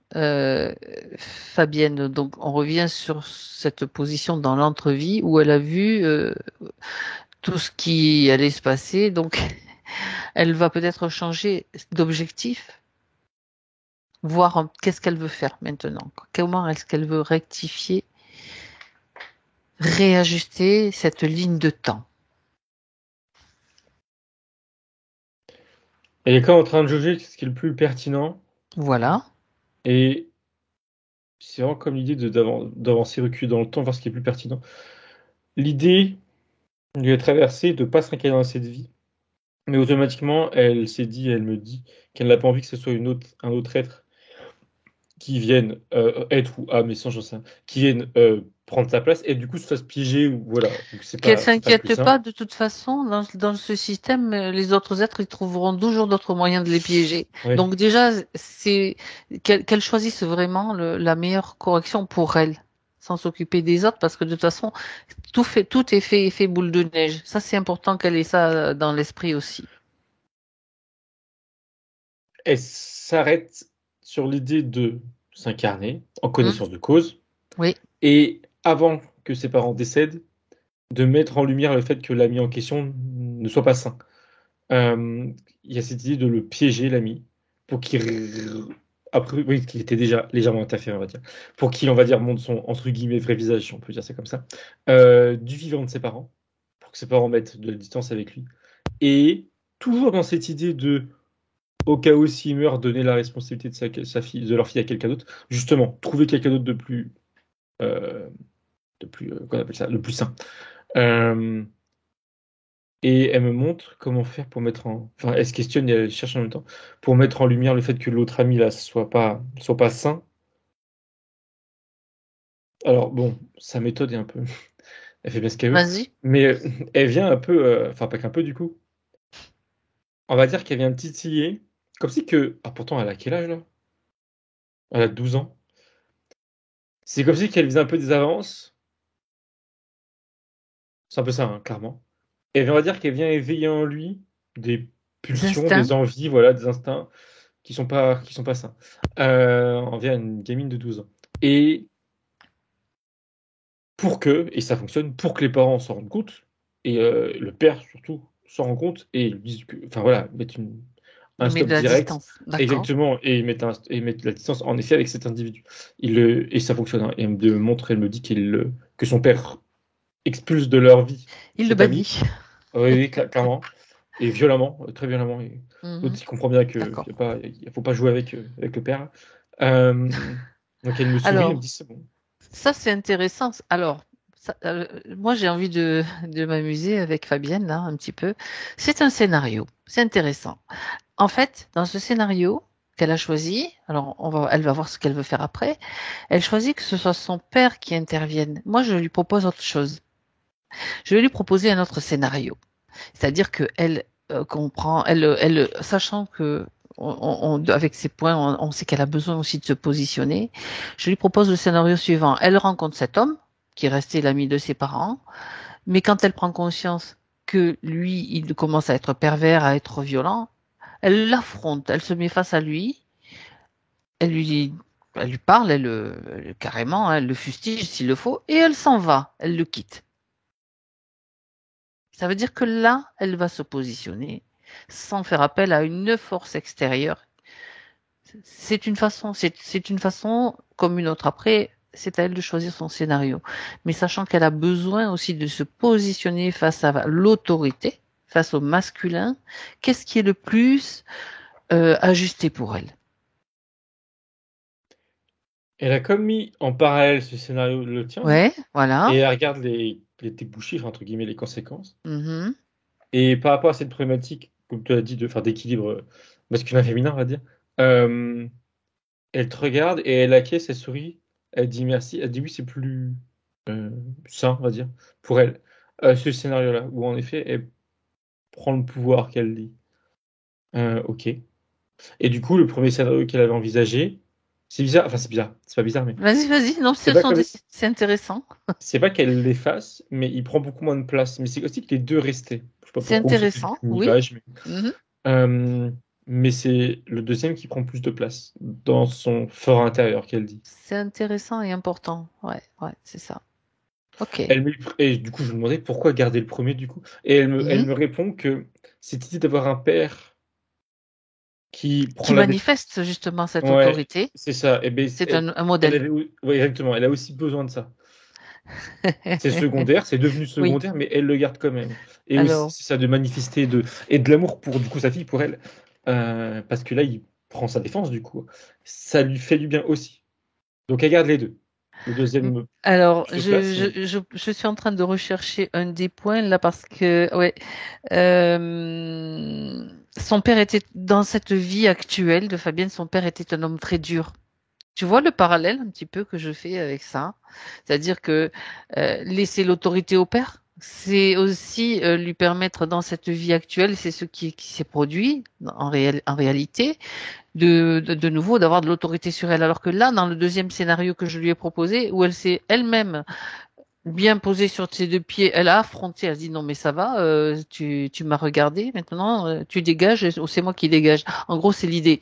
Speaker 2: Fabienne, donc on revient sur cette position dans l'entrevue où elle a vu tout ce qui allait se passer, donc elle va peut-être changer d'objectif, voir qu'est-ce qu'elle veut faire maintenant, comment est-ce qu'elle veut rectifier, réajuster cette ligne de temps.
Speaker 1: Elle est quand même en train de juger ce qui est le plus pertinent.
Speaker 2: Voilà.
Speaker 1: Et c'est vraiment comme l'idée d'avancer recul dans le temps, voir ce qui est plus pertinent. L'idée lui a traversé de ne pas s'inquiéter dans cette vie. Mais automatiquement, elle me dit qu'elle n'a pas envie que ce soit un autre être qui vienne être ou mais sans j'en sais rien, qui vienne prendre sa place et du coup se fasse piéger ou voilà. Donc
Speaker 2: Qu'elle
Speaker 1: c'est pas le plus
Speaker 2: s'inquiète
Speaker 1: sain.
Speaker 2: pas, de toute façon, dans ce système, les autres êtres, ils trouveront toujours d'autres moyens de les piéger.
Speaker 1: Ouais.
Speaker 2: Donc déjà, c'est qu'elle choisisse vraiment la meilleure correction pour elle, sans s'occuper des autres, parce que de toute façon, tout est fait effet boule de neige. Ça, c'est important qu'elle ait ça dans l'esprit aussi.
Speaker 1: Elle s'arrête sur l'idée de s'incarner en
Speaker 2: Hum,
Speaker 1: connaissance de cause
Speaker 2: Oui,
Speaker 1: et avant que ses parents décèdent, de mettre en lumière le fait que l'ami en question ne soit pas sain. Il y a cette idée de le piéger, l'ami, pour après, oui, qu'il était déjà légèrement interféré, on va dire, pour qu'il, on va dire, montre son, entre guillemets, vrai visage, si on peut dire ça comme ça, du vivant de ses parents, pour que ses parents mettent de la distance avec lui. Et toujours dans cette idée de, au cas où s'il meurt, donner la responsabilité de fille, de leur fille à quelqu'un d'autre, justement, trouver quelqu'un d'autre euh, qu'on appelle ça, le plus sain. Euh, Et elle me montre comment faire pour mettre en. Enfin, elle se questionne et elle cherche en même temps pour mettre en lumière le fait que l'autre ami là soit pas sain. Alors bon, sa méthode est un peu. Elle fait bien ce qu'elle veut,
Speaker 2: vas-y.
Speaker 1: mais elle vient un peu. Enfin, pas qu'un peu du coup. On va dire qu'elle vient titiller. Comme si que. Ah, pourtant, elle a quel âge là? Elle a 12 ans. C'est comme si qu'elle faisait un peu des avances. C'est un peu ça, hein, clairement. Et on va dire qu'elle vient éveiller en lui des
Speaker 2: Les
Speaker 1: pulsions, des
Speaker 2: instincts.
Speaker 1: envies, voilà, des instincts qui sont pas sains. Envers une gamine de 12 ans. Et pour que, et ça fonctionne, pour que les parents s'en rendent compte, et le père surtout s'en rend compte, et lui disent que, enfin voilà, un
Speaker 2: Il met
Speaker 1: stop
Speaker 2: de la
Speaker 1: direct,
Speaker 2: distance. D'accord.
Speaker 1: exactement, et mettre la distance en effet avec cet individu. Et ça fonctionne, hein. Et elle me montre, elle me dit que son père expulse de leur vie
Speaker 2: Il le
Speaker 1: cet ami,
Speaker 2: bannit.
Speaker 1: oui, oui, clairement, et violemment, très violemment. Et l'autre,
Speaker 2: Mhm.
Speaker 1: il comprend bien qu'il
Speaker 2: D'accord.
Speaker 1: ne faut pas jouer avec le père. Euh, donc elle me sourit, elle me
Speaker 2: Alors,
Speaker 1: dit c'est bon.
Speaker 2: ça, c'est intéressant. Alors, moi, j'ai envie de m'amuser avec Fabienne, là, un petit peu. C'est un scénario. C'est intéressant. En fait, dans ce scénario qu'elle a choisi, alors elle va voir ce qu'elle veut faire après. Elle choisit que ce soit son père qui intervienne. Moi, je lui propose autre chose. Je vais lui proposer un autre scénario. C'est-à-dire que elle comprend, sachant que avec ses points, on sait qu'elle a besoin aussi de se positionner. Je lui propose le scénario suivant. Elle rencontre cet homme, qui est resté l'ami de ses parents, mais quand elle prend conscience que lui, il commence à être pervers, à être violent, elle l'affronte, elle se met face à lui, elle lui, elle lui parle, carrément, hein, elle le fustige s'il le faut, et elle s'en va, elle le quitte. Ça veut dire que là, elle va se positionner sans faire appel à une force extérieure. C'est une façon comme une autre. Après, c'est à elle de choisir son scénario. Mais sachant qu'elle a besoin aussi de se positionner face à l'autorité, face au masculin, qu'est-ce qui est le plus ajusté pour elle?
Speaker 1: Elle a comme mis en parallèle ce scénario, le tien, là,
Speaker 2: Ouais, voilà.
Speaker 1: et elle regarde les débouchés, entre guillemets, les conséquences.
Speaker 2: Mhm.
Speaker 1: Et par rapport à cette problématique, comme tu as dit, de faire d'équilibre masculin-féminin, on va dire, euh, elle te regarde et elle acquiesce, elle sourit, elle dit merci, elle dit oui, c'est plus euh, sain, on va dire, pour elle, ce scénario-là, où en effet, elle prend le pouvoir qu'elle dit. Ok. Et du coup, le premier scénario qu'elle avait envisagé, c'est bizarre, enfin c'est bizarre, c'est pas bizarre, mais
Speaker 2: Vas-y, vas-y. Non,
Speaker 1: c'est pas comme
Speaker 2: c'est intéressant.
Speaker 1: c'est pas qu'elle l'efface, mais il prend beaucoup moins de place. Mais c'est aussi que les deux restaient. Je sais pas
Speaker 2: C'est
Speaker 1: pourquoi, ou c'est peut-être
Speaker 2: intéressant,
Speaker 1: une
Speaker 2: oui.
Speaker 1: image, mais,
Speaker 2: Mhm.
Speaker 1: euh, mais c'est le deuxième qui prend plus de place dans son fort intérieur, qu'elle dit.
Speaker 2: C'est intéressant et important. Ouais, c'est ça. Ok.
Speaker 1: Et du coup, je me demandais pourquoi garder le premier, du coup. Et elle
Speaker 2: Mhm.
Speaker 1: me répond que cette idée d'avoir un père qui prend
Speaker 2: Qui
Speaker 1: la défense.
Speaker 2: manifeste justement cette
Speaker 1: Ouais,
Speaker 2: autorité.
Speaker 1: c'est ça. Et ben,
Speaker 2: C'est un
Speaker 1: elle
Speaker 2: modèle.
Speaker 1: avait, ouais, exactement. Elle a aussi besoin de ça. C'est secondaire, c'est devenu
Speaker 2: Oui.
Speaker 1: secondaire, mais elle le garde quand même. Et aussi,
Speaker 2: Alors,
Speaker 1: c'est ça, de manifester et de l'amour pour du coup sa fille, pour elle, parce que là, il prend sa défense du coup. Ça lui fait du bien aussi. Donc elle garde les deux. Le deuxième
Speaker 2: alors,
Speaker 1: plus de place, mais
Speaker 2: je suis en train de rechercher un des points là parce que, ouais, son père était dans cette vie actuelle de Fabienne, son père était un homme très dur. Tu vois le parallèle un petit peu que je fais avec ça? C'est-à-dire que laisser l'autorité au père, c'est aussi lui permettre dans cette vie actuelle, c'est ce qui s'est produit en réalité, de nouveau d'avoir de l'autorité sur elle. Alors que là, dans le deuxième scénario que je lui ai proposé, où elle s'est elle-même bien posée sur ses deux pieds, elle a affronté, elle a dit non mais ça va, tu m'as regardé, maintenant tu dégages, ou c'est moi qui dégage. En gros, c'est l'idée.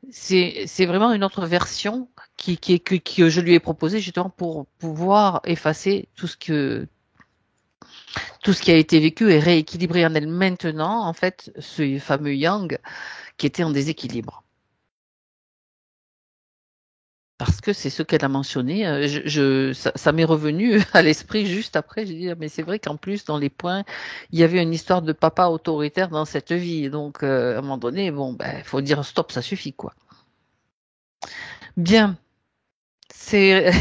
Speaker 2: C'est vraiment une autre version que je lui ai proposée justement pour pouvoir effacer tout ce qui a été vécu et rééquilibrer en elle maintenant, en fait, ce fameux yang qui était en déséquilibre. Parce que c'est ce qu'elle a mentionné. Ça m'est revenu à l'esprit juste après. J'ai dit, ah, mais c'est vrai qu'en plus, dans les points, il y avait une histoire de papa autoritaire dans cette vie. Donc, à un moment donné, bon, ben, il faut dire stop, ça suffit, quoi. Bien. C'est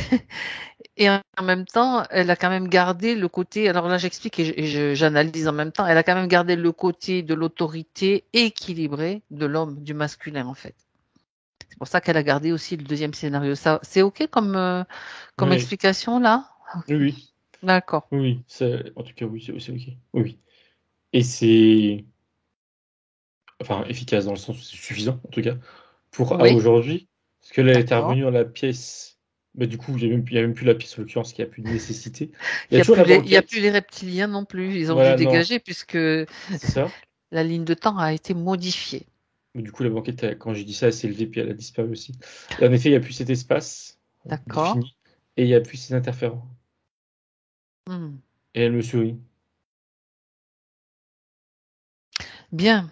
Speaker 2: et en même temps, elle a quand même gardé le côté. Alors là, j'explique et j'analyse en même temps. Elle a quand même gardé le côté de l'autorité équilibrée de l'homme, du masculin en fait. C'est pour ça qu'elle a gardé aussi le deuxième scénario. Ça, c'est ok comme
Speaker 1: oui,
Speaker 2: explication là?
Speaker 1: oui,
Speaker 2: Ok.
Speaker 1: oui,
Speaker 2: D'accord.
Speaker 1: oui, en tout cas, oui, c'est ok. Oui, oui. Et c'est, enfin, efficace dans le sens où c'est suffisant, en tout cas, pour à
Speaker 2: Oui,
Speaker 1: aujourd'hui, parce que là, elle était
Speaker 2: d'accord.
Speaker 1: revenue dans la pièce. Bah, du coup, il y a même plus la pièce, en l'occurrence, qui a plus de nécessité. Il
Speaker 2: Il
Speaker 1: y a
Speaker 2: y a
Speaker 1: toujours
Speaker 2: plus
Speaker 1: la
Speaker 2: il y a plus
Speaker 1: banquette.
Speaker 2: les reptiliens non plus. Ils ont dû
Speaker 1: Voilà, non,
Speaker 2: dégager puisque
Speaker 1: c'est ça.
Speaker 2: la ligne de temps a été modifiée.
Speaker 1: Mais du coup, la banquette, quand j'ai dit ça, elle s'est levée, puis elle a disparu aussi. Et en effet, il n'y a plus cet espace
Speaker 2: D'accord.
Speaker 1: défini, et il n'y a plus ces interférents.
Speaker 2: Hmm.
Speaker 1: Et elle me sourit.
Speaker 2: Bien.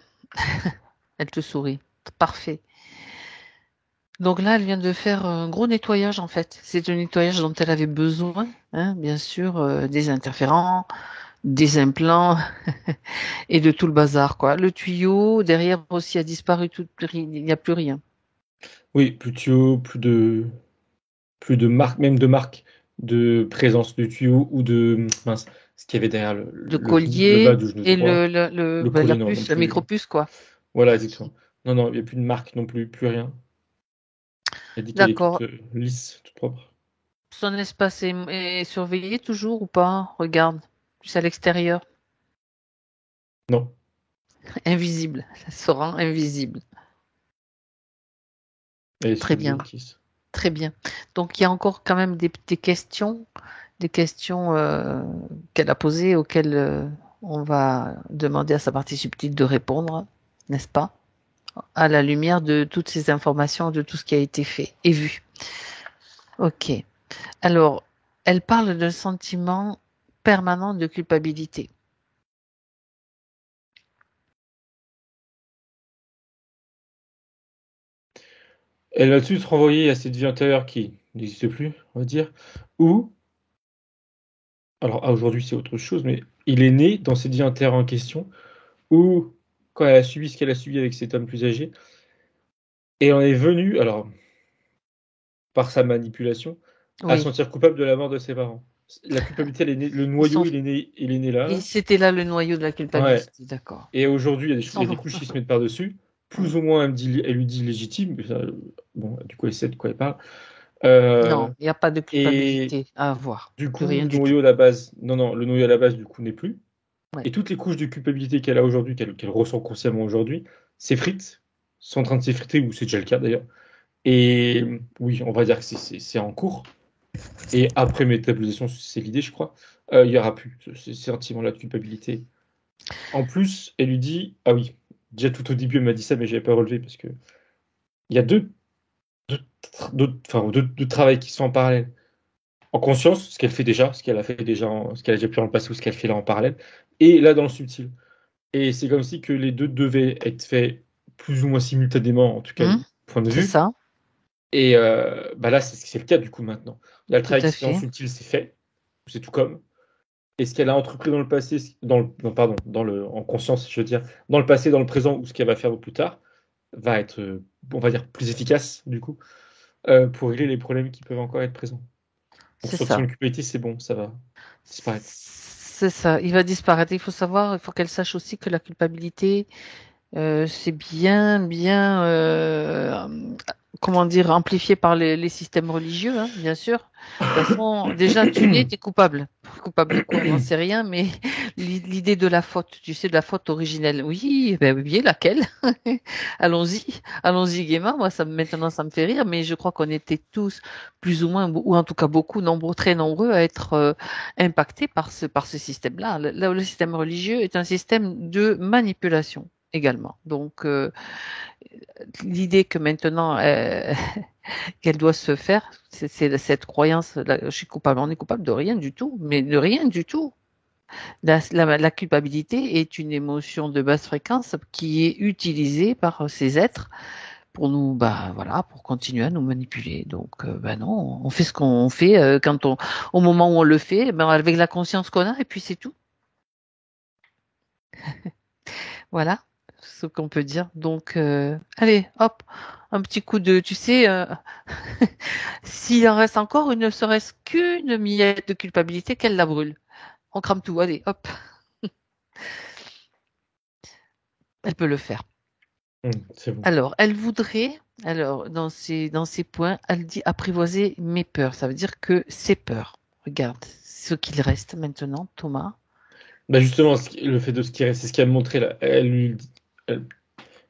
Speaker 2: Elle te sourit. Parfait. Donc là, elle vient de faire un gros nettoyage en fait. C'est un nettoyage dont elle avait besoin, hein, bien sûr, des interférents, des implants et de tout le bazar, quoi. Le tuyau derrière aussi a disparu, il n'y a plus rien.
Speaker 1: Oui, plus de tuyaux, plus de marque, même de marque de présence de tuyaux ou de mince, ce qu'il y avait derrière
Speaker 2: De
Speaker 1: le bas
Speaker 2: collier
Speaker 1: du genou
Speaker 2: et
Speaker 1: droit,
Speaker 2: la
Speaker 1: non, non
Speaker 2: puce, la
Speaker 1: plus.
Speaker 2: micro-puce, quoi.
Speaker 1: Voilà, exactement. Non, non, il n'y a plus de marque non plus, plus rien. Elle dit qu'elle est toute
Speaker 2: D'accord.
Speaker 1: lisse, toute propre.
Speaker 2: Son espace est surveillé toujours ou pas? Regarde, plus à l'extérieur.
Speaker 1: Non,
Speaker 2: Invisible. Ça se rend invisible.
Speaker 1: elle est
Speaker 2: Très
Speaker 1: surveillée,
Speaker 2: bien.
Speaker 1: Kiss.
Speaker 2: Très bien. Donc il y a encore quand même des questions qu'elle a posées auxquelles on va demander à sa partie subtile de répondre, n'est-ce pas? À la lumière de toutes ces informations, de tout ce qui a été fait et vu. Ok. Alors, elle parle d'un sentiment permanent de culpabilité.
Speaker 1: Elle va tout de suite renvoyer à cette vie antérieure qui n'existe plus, on va dire, ou, alors aujourd'hui c'est autre chose, mais il est né dans cette vie antérieure en question, où quand elle a subi ce qu'elle a subi avec cet homme plus âgé, et on est venu, alors par sa manipulation, à se
Speaker 2: Oui.
Speaker 1: sentir coupable de la mort de ses parents. La culpabilité, elle est née, le
Speaker 2: Ils
Speaker 1: noyau,
Speaker 2: sont,
Speaker 1: il est né là,
Speaker 2: et
Speaker 1: là.
Speaker 2: c'était là le noyau de la
Speaker 1: Ouais.
Speaker 2: culpabilité, d'accord.
Speaker 1: Et aujourd'hui,
Speaker 2: Ils
Speaker 1: il y a
Speaker 2: sont,
Speaker 1: des couches qui se mettent par-dessus.
Speaker 2: oui.
Speaker 1: Plus ou moins, elle lui dit légitime. Mais ça, bon, du coup, elle sait de quoi elle parle.
Speaker 2: Non,
Speaker 1: Euh,
Speaker 2: il n'y a pas de
Speaker 1: et
Speaker 2: culpabilité à avoir.
Speaker 1: du
Speaker 2: Plus
Speaker 1: coup,
Speaker 2: rien
Speaker 1: le
Speaker 2: du tout.
Speaker 1: noyau à la base, non, non, le noyau à la base, du coup, n'est plus.
Speaker 2: Ouais.
Speaker 1: Et toutes les couches de culpabilité qu'elle a aujourd'hui, qu'elle ressent consciemment aujourd'hui, s'effritent, sont en train de s'effriter, ou c'est déjà le cas d'ailleurs. Et oui, on va dire que c'est en cours. Et après métabolisation, c'est l'idée, je crois, il y aura plus ce sentiment-là de culpabilité. En plus, elle lui dit, ah oui, déjà tout au début, elle m'a dit ça, mais j'avais pas relevé parce que il y a deux travails qui sont en parallèle. En conscience, ce qu'elle fait déjà, ce qu'elle a fait déjà, ce qu'elle a déjà pu dans le passé ou ce qu'elle fait là en parallèle, et là dans le subtil. Et c'est comme si que les deux devaient être faits plus ou moins simultanément, en tout cas,
Speaker 2: Hmm,
Speaker 1: point de
Speaker 2: c'est
Speaker 1: vue.
Speaker 2: ça,
Speaker 1: Et bah là, c'est le cas du coup maintenant. Là, le
Speaker 2: tout
Speaker 1: travail
Speaker 2: à
Speaker 1: qui se fait en
Speaker 2: fait.
Speaker 1: subtil, c'est fait, c'est tout comme. Et ce qu'elle a entrepris dans le passé, non, pardon, en conscience, je veux dire, dans le passé, dans le présent, ou ce qu'elle va faire plus tard, va être, on va dire, plus efficace, du coup, pour régler les problèmes qui peuvent encore être présents. Donc
Speaker 2: C'est
Speaker 1: sortir
Speaker 2: ça.
Speaker 1: une culpabilité, c'est bon, ça va disparaître.
Speaker 2: C'est ça. Il va disparaître. Il faut savoir, il faut qu'elle sache aussi que la culpabilité, c'est bien, comment dire, amplifié par les systèmes religieux, hein, bien sûr. De toute façon, déjà, tu nais, tu es coupable. Coupable de quoi? On n'en sait rien, mais l'idée de la faute, tu sais, de la faute originelle. Oui, ben oui, laquelle? Allons-y, allons-y gaiement. Moi, maintenant, ça me fait rire, mais je crois qu'on était tous plus ou moins, ou en tout cas beaucoup, nombreux, très nombreux à être impactés par ce système-là. Le système religieux est un système de manipulation également. Donc, l'idée que maintenant qu'elle doit se faire, c'est cette croyance, là, je suis coupable, on est coupable de rien du tout, mais de rien du tout. La culpabilité est une émotion de basse fréquence qui est utilisée par ces êtres pour nous, bah voilà, pour continuer à nous manipuler. Donc, bah non, on fait ce qu'on fait au moment où on le fait, ben avec la conscience qu'on a, et puis c'est tout. Voilà ce qu'on peut dire. Donc, allez, hop, un petit coup de, tu sais, s'il en reste encore une, ne serait-ce qu'une miette de culpabilité, qu'elle la brûle. On crame tout, allez, hop, elle peut le faire.
Speaker 1: C'est bon.
Speaker 2: Alors, elle voudrait, alors, dans ces points, elle dit apprivoiser mes peurs. Ça veut dire que ses peurs. Regarde ce qu'il reste maintenant, Thomas.
Speaker 1: Bah justement, le fait de ce qui reste, c'est ce qu'elle montrait là. Elle,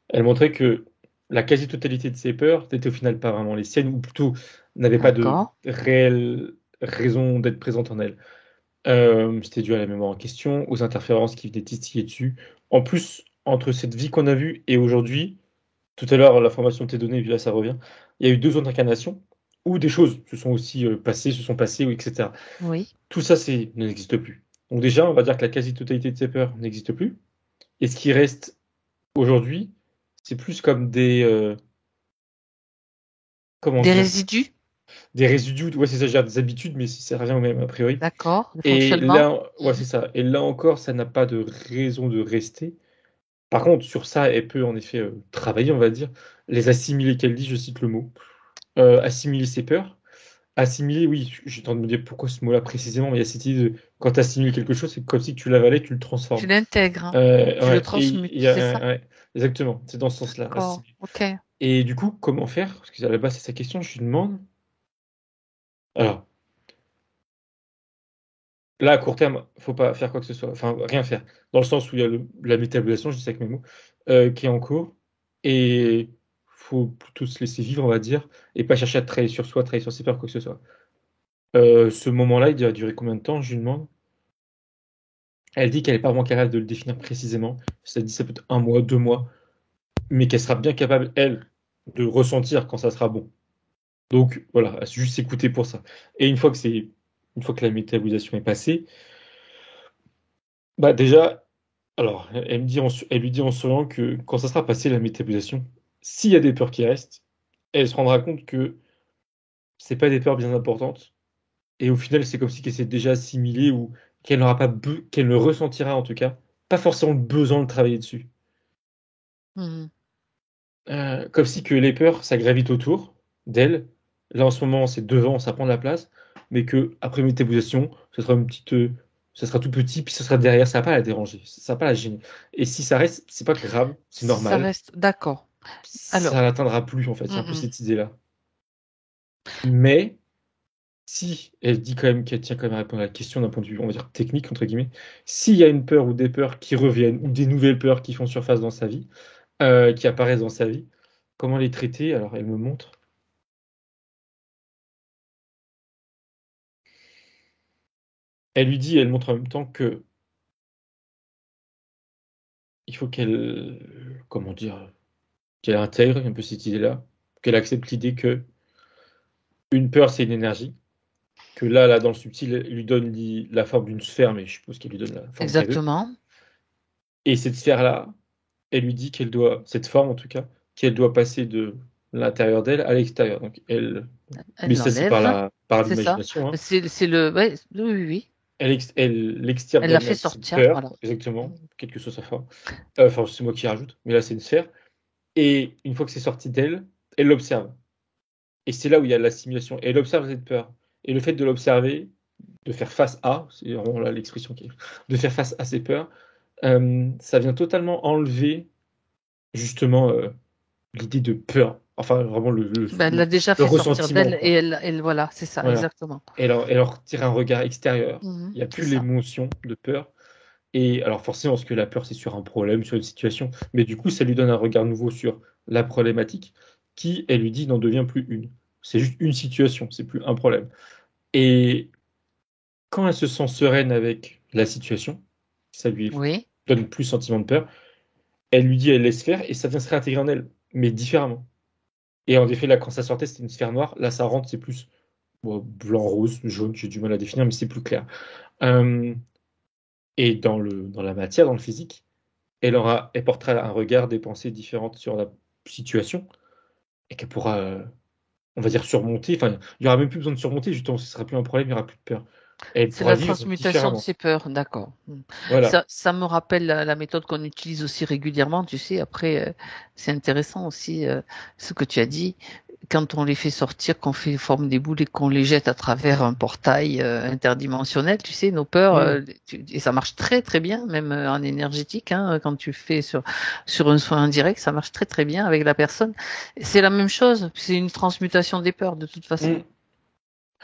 Speaker 1: elle montrait que la quasi-totalité de ses peurs n'étaient au final pas vraiment les siennes, ou plutôt n'avaient pas de
Speaker 2: D'accord.
Speaker 1: réelle raison d'être présente en elle. C'était dû à la mémoire en question, aux interférences qui venaient titiller dessus. En plus, entre cette vie qu'on a vue et aujourd'hui, tout à l'heure, la formation de tes données, puis là ça revient, il y a eu deux autres incarnations où des choses se sont aussi passées, se sont passées, ou etc.
Speaker 2: Oui.
Speaker 1: Tout ça, n'existe plus. Donc déjà, on va dire que la quasi-totalité de ces peurs n'existe plus. Et ce qui reste aujourd'hui, c'est plus comme comment
Speaker 2: Des
Speaker 1: dire,
Speaker 2: résidus.
Speaker 1: des résidus, ouais, c'est ça, j'ai des habitudes, mais ça revient au même a priori.
Speaker 2: D'accord. De
Speaker 1: Et
Speaker 2: fonctionnement.
Speaker 1: là, ouais, c'est ça. Et là encore, ça n'a pas de raison de rester. Par contre, sur ça, elle peut en effet travailler, on va dire, les assimiler, qu'elle dit, je cite le mot, assimiler ses peurs. Assimiler, oui, j'étais en train de me dire pourquoi ce mot-là précisément, mais il y a cette idée de quand tu assimiles quelque chose, c'est comme si tu l'avalais, tu le
Speaker 2: Tu
Speaker 1: transformes.
Speaker 2: l'intègres, hein. Tu le
Speaker 1: Ouais, et
Speaker 2: transmutes,
Speaker 1: il y a,
Speaker 2: c'est ça?
Speaker 1: ouais, exactement, c'est dans ce sens-là,
Speaker 2: D'accord.
Speaker 1: assimiler.
Speaker 2: Ok.
Speaker 1: Et du coup, comment faire? Parce que à la base, c'est sa question, je lui demande. Alors, là, à court terme, faut pas faire quoi que ce soit, enfin, rien faire. Dans le sens où il y a la métabolisation, je dis ça avec mes mots, qui est en cours, et faut plutôt se laisser vivre, on va dire, et pas chercher à travailler sur soi, travailler sur ses peurs, quoi que ce soit. Ce moment-là, il va durer combien de temps? Je lui demande. Elle dit qu'elle n'est pas vraiment capable de le définir précisément. Ça dit ça peut être un mois, 2 mois, mais qu'elle sera bien capable, elle, de ressentir quand ça sera bon. Donc voilà, à juste s'écouter pour ça. Et une fois que la métabolisation est passée, bah déjà, alors elle lui dit en souriant que quand ça sera passé la métabolisation, s'il y a des peurs qui restent, elle se rendra compte que c'est pas des peurs bien importantes. Et au final, c'est comme si qu'elle s'est déjà assimilée ou qu'elle ne ressentira en tout cas pas forcément le besoin de travailler dessus.
Speaker 2: Mhm.
Speaker 1: Comme si que les peurs, ça gravite autour d'elle. Là, en ce moment, c'est devant, ça prend de la place, mais que après métabolisation, ça sera tout petit, puis ça sera derrière, ça va pas la déranger, ça va pas la gêner. Et si ça reste, c'est pas grave, c'est
Speaker 2: Ça
Speaker 1: normal,
Speaker 2: reste d'accord.
Speaker 1: ça
Speaker 2: Alors,
Speaker 1: l'atteindra plus en fait, c'est un peu
Speaker 2: mhm.
Speaker 1: cette idée-là. Mais si elle dit quand même qu'elle tient quand même à répondre à la question d'un point de vue, on va dire technique entre guillemets, s'il y a une peur ou des peurs qui reviennent ou des nouvelles peurs qui font surface dans sa vie, qui apparaissent dans sa vie, comment les traiter? Alors elle me montre. Elle lui dit, elle montre en même temps que il faut qu'elle, comment dire, qu'elle intègre un peu cette idée-là, qu'elle accepte l'idée que une peur, c'est une énergie, que là, dans le subtil, elle lui donne la forme d'une sphère, mais je suppose qu'elle lui donne la forme qu'elle veut.
Speaker 2: Exactement.
Speaker 1: Et cette sphère-là, elle lui dit qu'elle doit, cette forme en tout cas, qu'elle doit passer de l'intérieur d'elle à l'extérieur. Donc
Speaker 2: Elle
Speaker 1: mais ça c'est
Speaker 2: l'enlève.
Speaker 1: par
Speaker 2: C'est ça.
Speaker 1: l'imagination, hein.
Speaker 2: C'est le. Ouais, oui, oui, oui.
Speaker 1: Elle externe
Speaker 2: Elle l'a fait
Speaker 1: d'elle-même cette
Speaker 2: sortir.
Speaker 1: peur,
Speaker 2: Voilà.
Speaker 1: exactement, quelle que soit sa forme. Enfin, c'est moi qui rajoute, mais là c'est une sphère. Et une fois que c'est sorti d'elle, elle l'observe. Et c'est là où il y a l'assimilation. Et elle observe cette peur. Et le fait de l'observer, de faire face à, c'est vraiment là l'expression qui est, de faire face à ses peurs, ça vient totalement enlever justement l'idée de peur. Enfin, vraiment
Speaker 2: Ben, elle l'a déjà
Speaker 1: le
Speaker 2: fait sortir
Speaker 1: ressentiment,
Speaker 2: d'elle et
Speaker 1: quoi.
Speaker 2: voilà, c'est ça,
Speaker 1: Voilà.
Speaker 2: exactement.
Speaker 1: Elle leur tire un regard extérieur.
Speaker 2: Mhm,
Speaker 1: Il n'y a
Speaker 2: c'est
Speaker 1: plus
Speaker 2: ça.
Speaker 1: l'émotion de peur. Et alors forcément, parce que la peur, c'est sur un problème, sur une situation. Mais du coup, ça lui donne un regard nouveau sur la problématique qui, elle lui dit, n'en devient plus une. C'est juste une situation, c'est plus un problème. Et quand elle se sent sereine avec la situation, ça lui
Speaker 2: Oui.
Speaker 1: donne plus sentiment de peur, elle lui dit, elle laisse faire, et ça vient se réintégrer en elle, mais différemment. Et en effet, là, quand ça sortait, c'était une sphère noire. Là, ça rentre, c'est plus bon, blanc, rose, jaune, j'ai du mal à définir, mais c'est plus clair. Euh, et dans la matière, dans le physique, elle portera un regard, des pensées différentes sur la situation, et qu'elle pourra, on va dire, surmonter. Enfin, il n'y aura même plus besoin de surmonter, justement, ce ne sera plus un problème, il n'y aura plus de peur. Et elle
Speaker 2: C'est
Speaker 1: pourra
Speaker 2: la
Speaker 1: vivre
Speaker 2: transmutation de
Speaker 1: différemment.
Speaker 2: ses peurs, d'accord.
Speaker 1: Voilà.
Speaker 2: Ça me rappelle la méthode qu'on utilise aussi régulièrement, tu sais. Après, c'est intéressant aussi ce que tu as dit. Quand on les fait sortir, qu'on fait forme des boules et qu'on les jette à travers un portail interdimensionnel, tu sais, nos peurs,
Speaker 1: Mm.
Speaker 2: et ça marche très très bien, même en énergétique, hein, quand tu fais sur un soin indirect, ça marche très très bien avec la personne. C'est la même chose, c'est une transmutation des peurs de toute façon.
Speaker 1: Mm.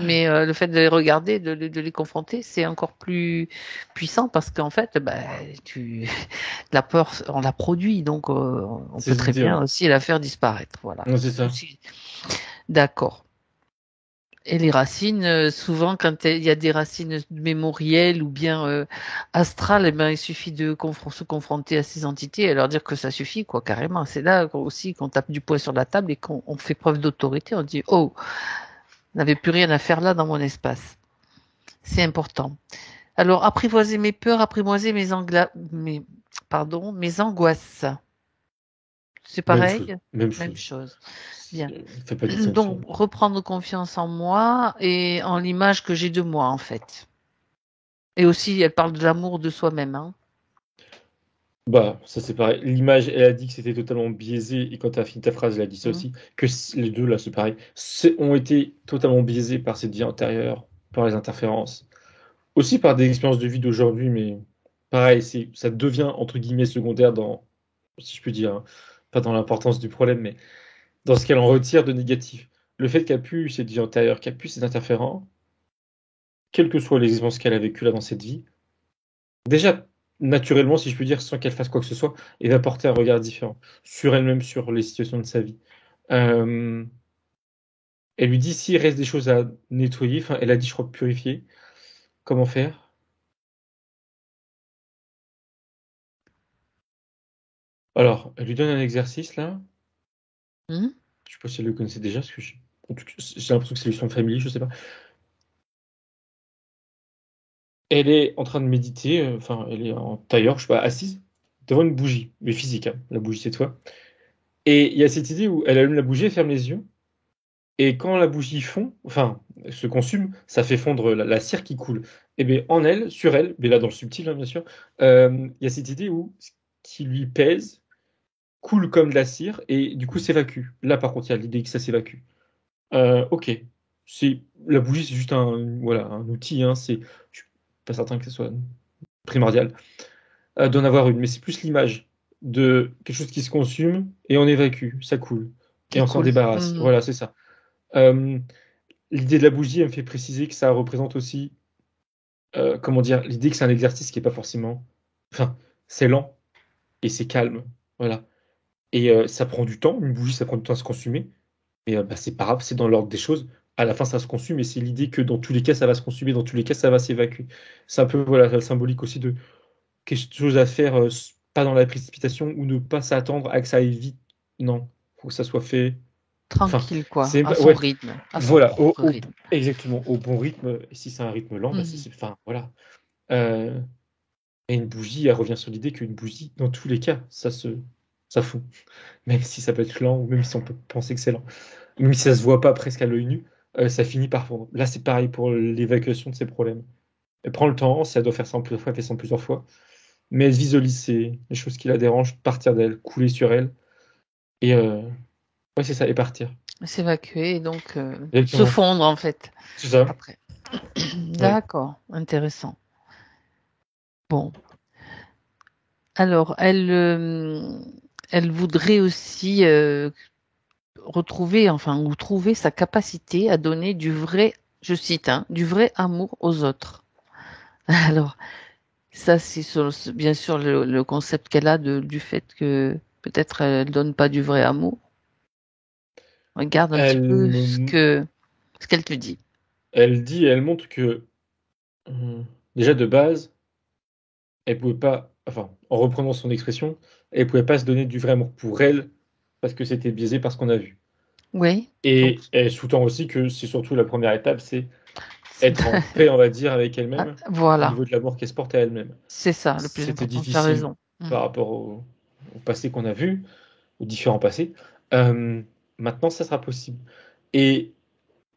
Speaker 2: Mais le fait de les regarder, de les confronter, c'est encore plus puissant parce qu'en fait, bah, la peur, on la produit, donc on
Speaker 1: C'est
Speaker 2: peut très
Speaker 1: l'idée,
Speaker 2: bien
Speaker 1: ouais.
Speaker 2: aussi la faire disparaître. Voilà.
Speaker 1: Non, c'est ça.
Speaker 2: D'accord. Et les racines, souvent, quand il y a des racines mémorielles ou bien astrales, eh ben, il suffit de se confronter à ces entités et leur dire que ça suffit, quoi, carrément. C'est là aussi qu'on tape du poing sur la table et qu'on fait preuve d'autorité. On dit, oh, on n'avait plus rien à faire là dans mon espace. C'est important. Alors, apprivoiser mes peurs, apprivoiser mes angoisses. C'est
Speaker 1: Même
Speaker 2: pareil?
Speaker 1: chose. Même
Speaker 2: Même
Speaker 1: chose.
Speaker 2: chose. Bien.
Speaker 1: Fais pas de distinction.
Speaker 2: Donc, reprendre confiance en moi et en l'image que j'ai de moi, en fait. Et aussi, elle parle de l'amour de soi-même, hein.
Speaker 1: Bah, ça c'est pareil. L'image, elle a dit que c'était totalement biaisé, et quand tu as fini ta phrase, elle a dit ça
Speaker 2: Mhm.
Speaker 1: aussi, que les deux, là, c'est pareil, ont été totalement biaisés par cette vie antérieure, par les interférences, aussi par des expériences de vie d'aujourd'hui, mais pareil, ça devient, entre guillemets, secondaire dans, si je peux dire, hein, pas dans l'importance du problème, mais dans ce qu'elle en retire de négatif. Le fait qu'elle a pu cette vie antérieure, qu'elle a pu ces interférences, quelles que soient les expériences qu'elle a vécues là dans cette vie, déjà, naturellement, si je peux dire, sans qu'elle fasse quoi que ce soit, elle va porter un regard différent sur elle-même, sur les situations de sa vie. Euh, Elle lui dit s'il reste des choses à nettoyer, enfin, elle a dit, je crois, purifier. Comment faire? Alors, elle lui donne un exercice là.
Speaker 2: Mhm.
Speaker 1: Je sais pas si elle le connaissait déjà, parce que en tout cas, j'ai l'impression que c'est son familier, je sais pas. Elle est en train de méditer, enfin, elle est en tailleur, je sais pas, assise devant une bougie, mais physique, hein, la bougie cette fois. Et il y a cette idée où elle allume la bougie, elle ferme les yeux. Et quand la bougie fond, enfin, se consume, ça fait fondre la cire qui coule. Et bien, en elle, sur elle, mais là dans le subtil, hein, bien sûr, il y a cette idée où ce qui lui pèse coule comme de la cire et du coup s'évacue. Là, par contre, il y a l'idée que ça s'évacue. Ok, la bougie, c'est juste voilà, un outil. Hein, je suis pas certain que ce soit primordial d'en avoir une, mais c'est plus l'image de quelque chose qui se consume et on évacue, ça coule et
Speaker 2: Qui
Speaker 1: on s'en
Speaker 2: coule.
Speaker 1: débarrasse.
Speaker 2: Mhm.
Speaker 1: Voilà, c'est ça. Euh, L'idée de la bougie, elle me fait préciser que ça représente aussi, comment dire, l'idée que c'est un exercice qui est pas forcément, enfin, c'est lent et c'est calme, voilà. Et ça prend du temps. Une bougie, ça prend du temps à se consumer, mais bah, c'est pas grave, c'est dans l'ordre des choses. À la fin, ça se consume, et c'est l'idée que dans tous les cas, ça va se consumer, dans tous les cas, ça va s'évacuer. C'est un peu, voilà, symbolique aussi de quelque chose à faire. pas dans la précipitation ou ne pas s'attendre à que ça aille vite. Non, faut que ça soit fait. Enfin,
Speaker 2: Tranquille, quoi,
Speaker 1: c'est
Speaker 2: à son
Speaker 1: ouais,
Speaker 2: rythme, à son
Speaker 1: voilà,
Speaker 2: propre rythme.
Speaker 1: exactement, au bon rythme. Et si c'est un rythme lent, bah,
Speaker 2: Mhm.
Speaker 1: enfin, voilà. Euh, et une bougie, elle revient sur l'idée qu'une bougie, dans tous les cas, ça fond. Même si ça peut être lent, ou même si on peut penser que c'est lent. Même si ça se voit pas presque à l'œil nu, ça finit par fondre. Là, c'est pareil pour l'évacuation de ces problèmes. Elle prend le temps, si elle doit faire ça en plusieurs fois, elle fait ça en plusieurs fois. Mais elle visualise les choses qui la dérangent, partir d'elle, couler sur elle. Et ouais, c'est ça, et partir.
Speaker 2: S'évacuer et donc se
Speaker 1: Exactement.
Speaker 2: fondre en fait
Speaker 1: C'est ça.
Speaker 2: après.
Speaker 1: Ouais.
Speaker 2: D'accord, intéressant. Bon, alors elle voudrait aussi retrouver, enfin, ou trouver sa capacité à donner du vrai, je cite, hein, du vrai amour aux autres. Alors, ça, c'est bien sûr le concept qu'elle a du fait que peut-être elle donne pas du vrai amour. Regarde un petit
Speaker 1: Elle,
Speaker 2: peu
Speaker 1: me-
Speaker 2: ce qu'elle te dit.
Speaker 1: elle dit, elle montre que déjà de base, elle pouvait pas, enfin, en reprenant son expression, elle pouvait pas se donner du vrai amour pour elle parce que c'était biaisé par ce qu'on a vu.
Speaker 2: Oui, donc
Speaker 1: Et elle sous-tend aussi que c'est surtout la première étape, c'est être en paix, on va dire, avec
Speaker 2: ah,
Speaker 1: elle-même au
Speaker 2: voilà,
Speaker 1: niveau de l'amour qu'elle se porte à elle-même.
Speaker 2: c'est ça le plus
Speaker 1: C'était
Speaker 2: important. Tu as
Speaker 1: difficile
Speaker 2: raison.
Speaker 1: par rapport au passé qu'on a vu, aux différents passés. Euh, Maintenant, ça sera possible. Et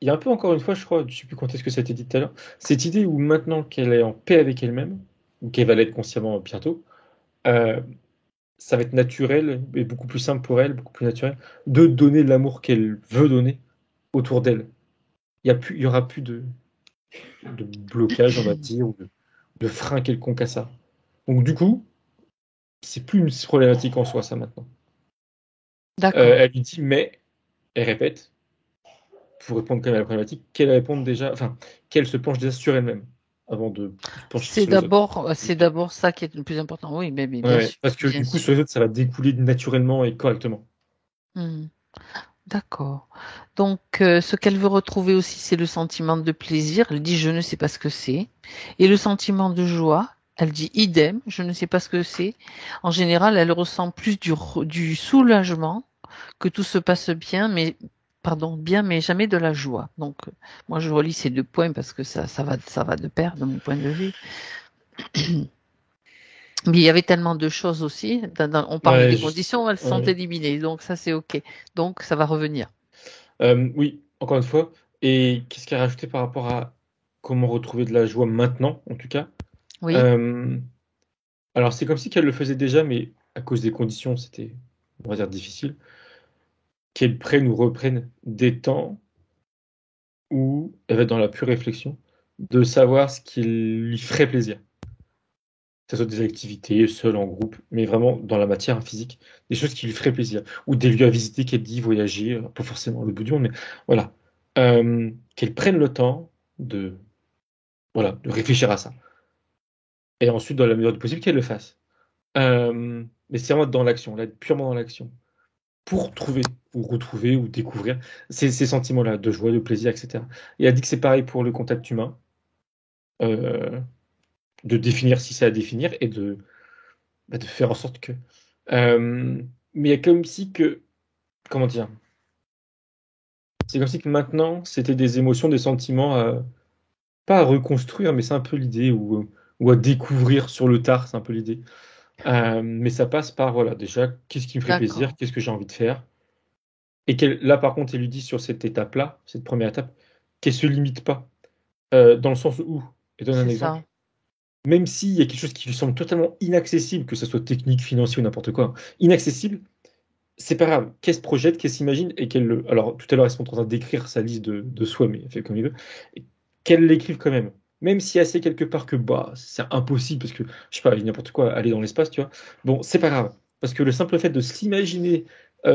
Speaker 1: il y a un peu, encore une fois, je crois, je sais plus quand est-ce que ça a été dit tout à l'heure, cette idée où maintenant qu'elle est en paix avec elle-même, ou qu'elle va l'être consciemment bientôt, euh, ça va être naturel et beaucoup plus simple pour elle, beaucoup plus naturel, de donner l'amour qu'elle veut donner autour d'elle. Il y aura plus de blocage, on va dire, ou de frein quelconque à ça. Donc du coup, c'est plus une problématique en soi, ça maintenant.
Speaker 2: D'accord.
Speaker 1: Elle lui dit, mais, elle répète, pour répondre quand même à la problématique, qu'elle réponde déjà, enfin, qu'elle se penche déjà sur elle-même, avant de se pencher sur les autres.
Speaker 2: C'est d'abord ça qui est le plus important. Oui, mais bien
Speaker 1: Ouais,
Speaker 2: sûr,
Speaker 1: parce que
Speaker 2: bien
Speaker 1: du coup,
Speaker 2: sûr.
Speaker 1: sur les autres, ça va découler naturellement et correctement.
Speaker 2: Hmm. D'accord. Donc, ce qu'elle veut retrouver aussi, c'est le sentiment de plaisir. Elle dit, je ne sais pas ce que c'est. Et le sentiment de joie, elle dit idem, je ne sais pas ce que c'est. En général, elle ressent plus du soulagement, que tout se passe bien, mais, pardon, bien, mais jamais de la joie. Donc, moi, je relis ces deux points parce que ça va de pair de mon point de vue. Mais il y avait tellement de choses aussi. On parlait
Speaker 1: Ouais,
Speaker 2: des
Speaker 1: juste.
Speaker 2: conditions, elles sont
Speaker 1: Ouais.
Speaker 2: éliminées. Donc, ça, c'est OK. Donc, ça va revenir.
Speaker 1: Oui, encore une fois. Et qu'est-ce qu'il a rajouté par rapport à comment retrouver de la joie maintenant, en tout cas?
Speaker 2: Oui,
Speaker 1: Euh, alors, c'est comme si qu'elle le faisait déjà, mais à cause des conditions, c'était, on va dire, difficile. Qu'elle prenne ou reprenne des temps où elle va être dans la pure réflexion de savoir ce qui lui ferait plaisir. Que ce soit des activités, seul, en groupe, mais vraiment dans la matière physique, des choses qui lui feraient plaisir. Ou des lieux à visiter qu'elle dit, voyager, pas forcément le bout du monde, mais voilà. Qu'elle prenne le temps de, voilà, de réfléchir à ça. Et ensuite, dans la mesure du possible, qu'elle le fasse. Mais c'est vraiment dans l'action, là, purement dans l'action. Pour trouver, ou retrouver, ou découvrir ces sentiments-là de joie, de plaisir, etc. Et elle dit que c'est pareil pour le contact humain, euh, de définir si c'est à définir et de faire en sorte que. Mais il y a comme si que. Comment dire? C'est comme si que maintenant, c'était des émotions, des sentiments, pas à reconstruire, mais c'est un peu l'idée, ou à découvrir sur le tard, c'est un peu l'idée. Mais ça passe par, voilà, déjà, qu'est-ce qui me ferait plaisir,
Speaker 2: d'accord.
Speaker 1: qu'est-ce que j'ai envie de faire. Et là, par contre, elle lui dit sur cette étape-là, cette première étape, qu'elle se limite pas. Dans le sens où, et donne un
Speaker 2: C'est
Speaker 1: exemple,
Speaker 2: ça.
Speaker 1: même s'il y a quelque chose qui lui semble totalement inaccessible, que ce soit technique, financier ou n'importe quoi, inaccessible, c'est pas grave. Qu'elle se projette, qu'elle s'imagine, et qu'elle le. Alors, tout à l'heure, ils sont en train d'écrire sa liste de souhaits, mais elle fait comme il veut. Et qu'elle l'écrive quand même. Même si elle sait quelque part que bah, c'est impossible, parce que, je sais pas, il y a n'importe quoi, aller dans l'espace, tu vois. Bon, c'est pas grave. Parce que le simple fait de s'imaginer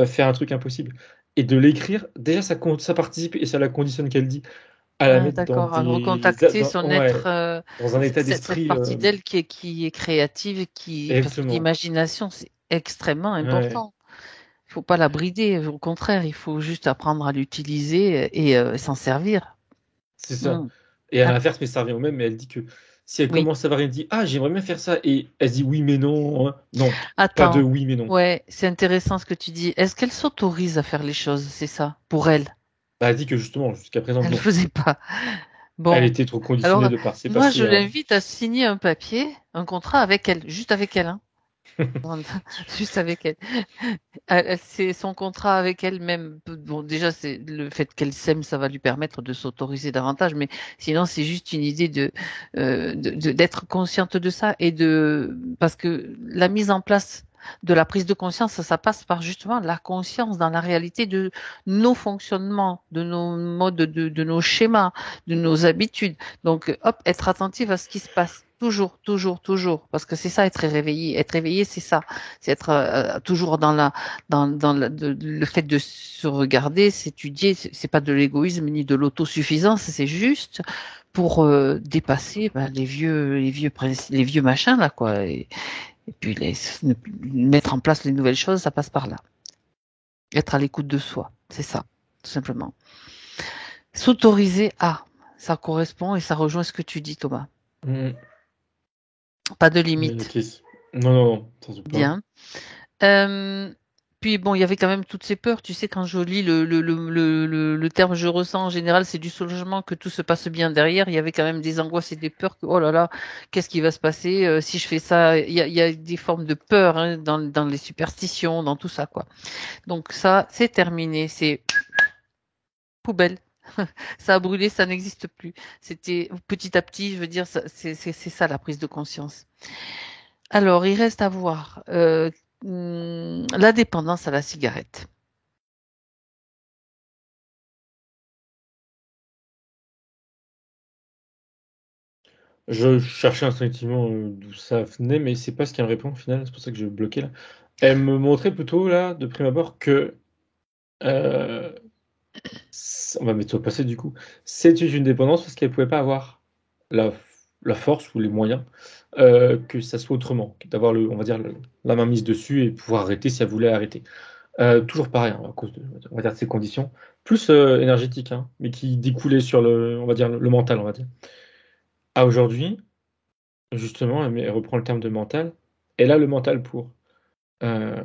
Speaker 1: faire un truc impossible et de l'écrire, déjà, ça participe et ça la conditionne qu'elle dit à la
Speaker 2: Ah,
Speaker 1: mettre dans
Speaker 2: d'accord. À
Speaker 1: des.
Speaker 2: recontacter son être,
Speaker 1: Ouais, dans un état
Speaker 2: cette
Speaker 1: d'esprit.
Speaker 2: partie d'elle qui est créative, parce que
Speaker 1: Exactement.
Speaker 2: l'imagination, c'est extrêmement
Speaker 1: Ouais,
Speaker 2: important. Il faut pas la brider. Au contraire, il faut juste apprendre à l'utiliser et s'en servir.
Speaker 1: c'est ça.
Speaker 2: Hmm,
Speaker 1: Et à l'inverse,
Speaker 2: d'accord.
Speaker 1: mais ça revient au même, mais elle dit que Si elle
Speaker 2: Oui.
Speaker 1: commence à avoir, elle dit, ah, j'aimerais bien faire ça, et elle dit oui, mais non, hein. Non, pas de
Speaker 2: Attends.
Speaker 1: oui, mais non.
Speaker 2: Ouais, c'est intéressant ce que tu dis. Est-ce qu'elle s'autorise à faire les choses? C'est ça, pour elle.
Speaker 1: Bah, elle dit que justement, jusqu'à présent,
Speaker 2: Elle ne
Speaker 1: non.
Speaker 2: faisait pas.
Speaker 1: Elle
Speaker 2: Bon.
Speaker 1: était trop conditionnée
Speaker 2: Alors,
Speaker 1: de par ses
Speaker 2: moi, je
Speaker 1: passés.
Speaker 2: l'invite à signer un papier, un contrat avec elle, juste avec elle, hein. Juste avec elle. C'est son contrat avec elle-même. Bon, déjà, c'est le fait qu'elle s'aime, ça va lui permettre de s'autoriser davantage, mais sinon, c'est juste une idée d'être consciente de ça parce que la mise en place de la prise de conscience, ça passe par justement la conscience dans la réalité de nos fonctionnements, de nos modes, de nos schémas, de nos habitudes. Donc, hop, être attentive à ce qui se passe. Toujours, toujours, toujours. Parce que c'est ça, être réveillé. Être réveillé, c'est ça. C'est être toujours dans le fait de se regarder, s'étudier. C'est pas de l'égoïsme ni de l'autosuffisance. C'est juste pour dépasser les vieux machins là, quoi. Et puis mettre en place les nouvelles choses, ça passe par là. Être à l'écoute de soi, c'est ça, tout simplement. S'autoriser à, ça correspond et ça rejoint ce que tu dis, Thomas.
Speaker 1: Mm.
Speaker 2: Pas de limite.
Speaker 1: Ok. Non, non, non, sans doute pas.
Speaker 2: Bien. Puis bon, il y avait quand même toutes ces peurs. Tu sais, quand je lis le terme je ressens en général, c'est du soulagement que tout se passe bien derrière. Il y avait quand même des angoisses et des peurs que, oh là là, qu'est-ce qui va se passer si je fais ça? Il y a des formes de peur hein, dans les superstitions, dans tout ça, quoi. Donc ça, c'est terminé. C'est poubelle. Ça a brûlé, ça n'existe plus. C'était petit à petit, je veux dire, c'est ça la prise de conscience. Alors, il reste à voir la dépendance à la cigarette.
Speaker 1: Je cherchais instinctivement d'où ça venait, mais c'est pas ce qu'elle me répond au final, c'est pour ça que j'ai bloqué là. Elle me montrait plutôt là, de prime abord, que euh, on va mettre au passé du coup, c'était une dépendance parce qu'elle pouvait pas avoir la, la force ou les moyens que ça soit autrement, d'avoir on va dire la main mise dessus et pouvoir arrêter si elle voulait arrêter. Toujours pareil, hein, à cause on va dire de ces conditions, plus énergétiques, hein, mais qui découlaient sur on va dire le mental, on va dire. À aujourd'hui, justement, elle reprend le terme de mental. Elle a le mental pour, euh,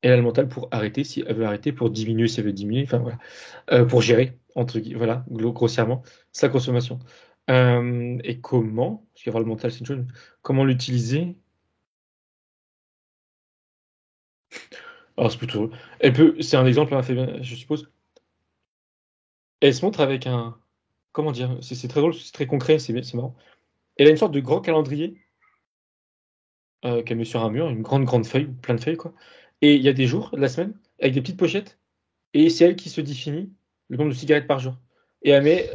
Speaker 1: elle a le mental pour arrêter si elle veut arrêter, pour diminuer si elle veut diminuer, enfin voilà, pour gérer voilà, grossièrement sa consommation. Et comment, parce qu'avoir le mental c'est une chose, comment l'utiliser? Alors c'est plutôt, c'est un exemple, hein, Fabien, je suppose. Elle se montre avec comment dire, c'est très drôle, c'est très concret, c'est marrant. Elle a une sorte de grand calendrier qu'elle met sur un mur, une grande feuille, plein de feuilles quoi. Et il y a des jours de la semaine avec des petites pochettes. Et c'est elle qui se définit le nombre de cigarettes par jour. Et elle met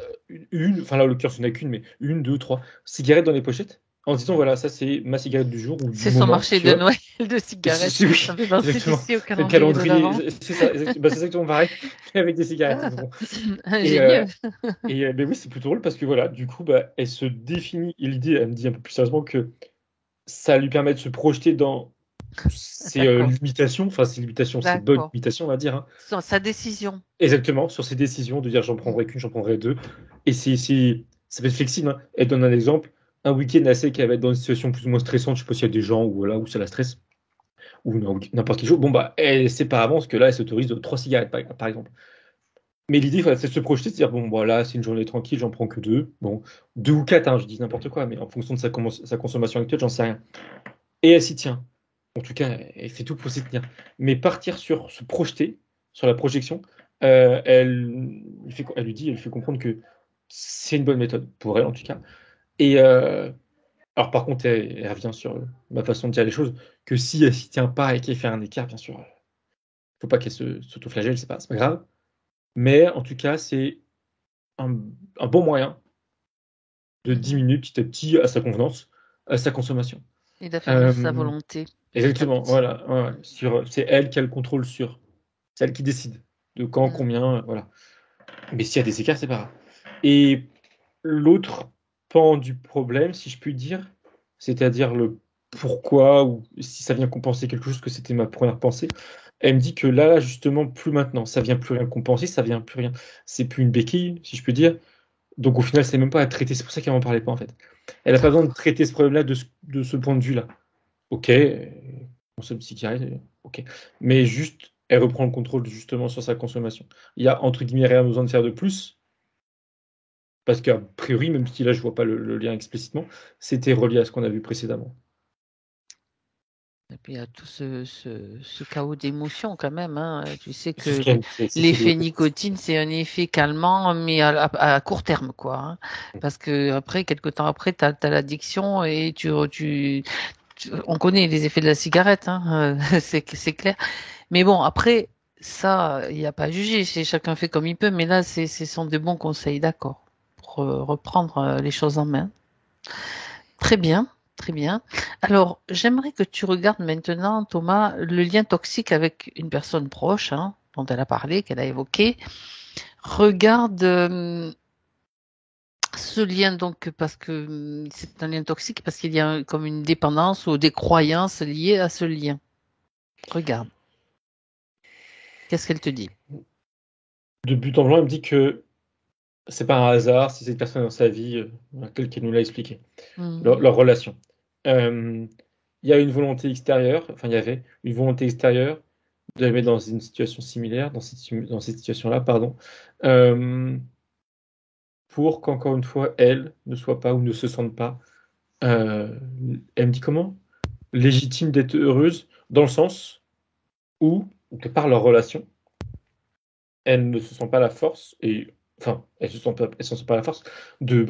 Speaker 1: enfin là, en l'occurrence, il n'y en a qu'une, mais une, deux, trois cigarettes dans les pochettes, en disant, voilà, ça c'est ma cigarette du jour ou du
Speaker 2: C'est son
Speaker 1: moment,
Speaker 2: marché
Speaker 1: tu
Speaker 2: de
Speaker 1: vois.
Speaker 2: Noël de cigarettes.
Speaker 1: Oui,
Speaker 2: Ça me fait penser, tu
Speaker 1: exactement.
Speaker 2: sais, au
Speaker 1: Le
Speaker 2: calendrier de l'Avent.
Speaker 1: calendrier, c'est ça, bah, c'est exactement pareil, mais avec des cigarettes. Bon. Et,
Speaker 2: Ingénieux.
Speaker 1: ben oui, c'est plutôt drôle parce que voilà, du coup, bah, elle se définit, et l'idée, elle me dit un peu plus sérieusement que ça lui permet de se projeter dans ses
Speaker 2: D'accord,
Speaker 1: limitations, enfin ses limitations, ses bonnes
Speaker 2: d'accord.
Speaker 1: limitations, on va dire, hein.
Speaker 2: Sa décision.
Speaker 1: Exactement, sur ses décisions, de dire j'en prendrai qu'une, j'en prendrai deux. Et ça peut être flexible, hein. Elle donne un exemple. Un week-end, elle sait qu'elle va être dans une situation plus ou moins stressante. Je sais pas s'il y a des gens où, voilà, où ça la stresse, ou n'importe quel jour. Bon, bah, elle sait par avance que là, elle s'autorise trois cigarettes, par exemple. Mais l'idée, voilà, c'est de se projeter, de se dire bon, voilà, c'est une journée tranquille, j'en prends que deux. Bon, deux ou quatre, hein, je dis n'importe quoi, mais en fonction de sa consommation actuelle, j'en sais rien. Et elle s'y tient. En tout cas, elle fait tout pour s'y tenir. Mais partir sur se projeter, sur la projection, elle lui fait comprendre que c'est une bonne méthode, pour elle en tout cas. Et alors par contre, elle revient sur ma façon de dire les choses, que si elle s'y tient pas et qu'elle fait un écart, bien sûr, faut pas qu'elle s'autoflagelle, c'est pas grave. Mais en tout cas, c'est un, un bon moyen de
Speaker 2: Mhm.
Speaker 1: diminuer petit à petit à sa convenance, à sa consommation.
Speaker 2: Et d'affirmer sa
Speaker 1: Euh,
Speaker 2: volonté petit à
Speaker 1: Exactement,
Speaker 2: petit.
Speaker 1: voilà. Ouais, ouais. C'est elle qui a le contrôle sur. C'est elle qui décide de quand,
Speaker 2: Mm.
Speaker 1: combien, voilà. Mais s'il y a des écarts, c'est pas grave. Et l'autre pan du problème, si je puis dire, c'est-à-dire le pourquoi, ou si ça vient compenser quelque chose, que c'était ma première pensée, elle me dit que là, justement, plus maintenant, ça vient plus rien compenser, ça vient plus rien. C'est plus une béquille, si je puis dire. Donc au final, c'est même pas à traiter, c'est pour ça qu'elle m'en parlait pas, en fait. Elle n'a pas besoin de traiter ce problème-là de ce point de vue-là. Ok, consomme de cigarettes, ok. Mais juste, elle reprend le contrôle justement sur sa consommation. Il y a entre guillemets rien besoin de faire de plus, parce qu'a priori, même si là je vois pas le lien explicitement, c'était relié à ce qu'on a vu précédemment.
Speaker 2: Et puis il y a tout ce chaos d'émotions quand même. Hein. Tu sais
Speaker 1: C'est ce
Speaker 2: que
Speaker 1: qu'elle- c'est
Speaker 2: l'effet
Speaker 1: développé.
Speaker 2: nicotine, c'est un effet calmant, mais à court terme, quoi. Hein. Parce que après, quelques temps après, tu as l'addiction et on connaît les effets de la cigarette, hein, c'est clair. Mais bon, après, ça, il n'y a pas à juger. Chacun fait comme il peut. Mais là, ce sont de bons conseils, d'accord, pour reprendre les choses en main. Très bien, très bien. Alors, j'aimerais que tu regardes maintenant, Thomas, le lien toxique avec une personne proche, hein, dont elle a parlé, qu'elle a évoqué. Regarde ce lien, donc, parce que c'est un lien toxique, parce qu'il y a comme une dépendance ou des croyances liées à ce lien. Regarde. Qu'est-ce qu'elle te dit?
Speaker 1: De but en blanc, elle me dit que c'est pas un hasard si cette personne est dans sa vie, telle qu'elle nous l'a expliqué,
Speaker 2: Mhm.
Speaker 1: leur relation. Euh, Il y a une volonté extérieure, enfin il y avait une volonté extérieure de la mettre dans une situation similaire, dans cette situation-là, pardon, euh, pour qu'encore une fois, elle ne soit pas ou ne se sente pas, euh, elle me dit comment? Légitime d'être heureuse, dans le sens où, que par leur relation, elle ne se sent pas la force, et enfin, elle se sent pas la force de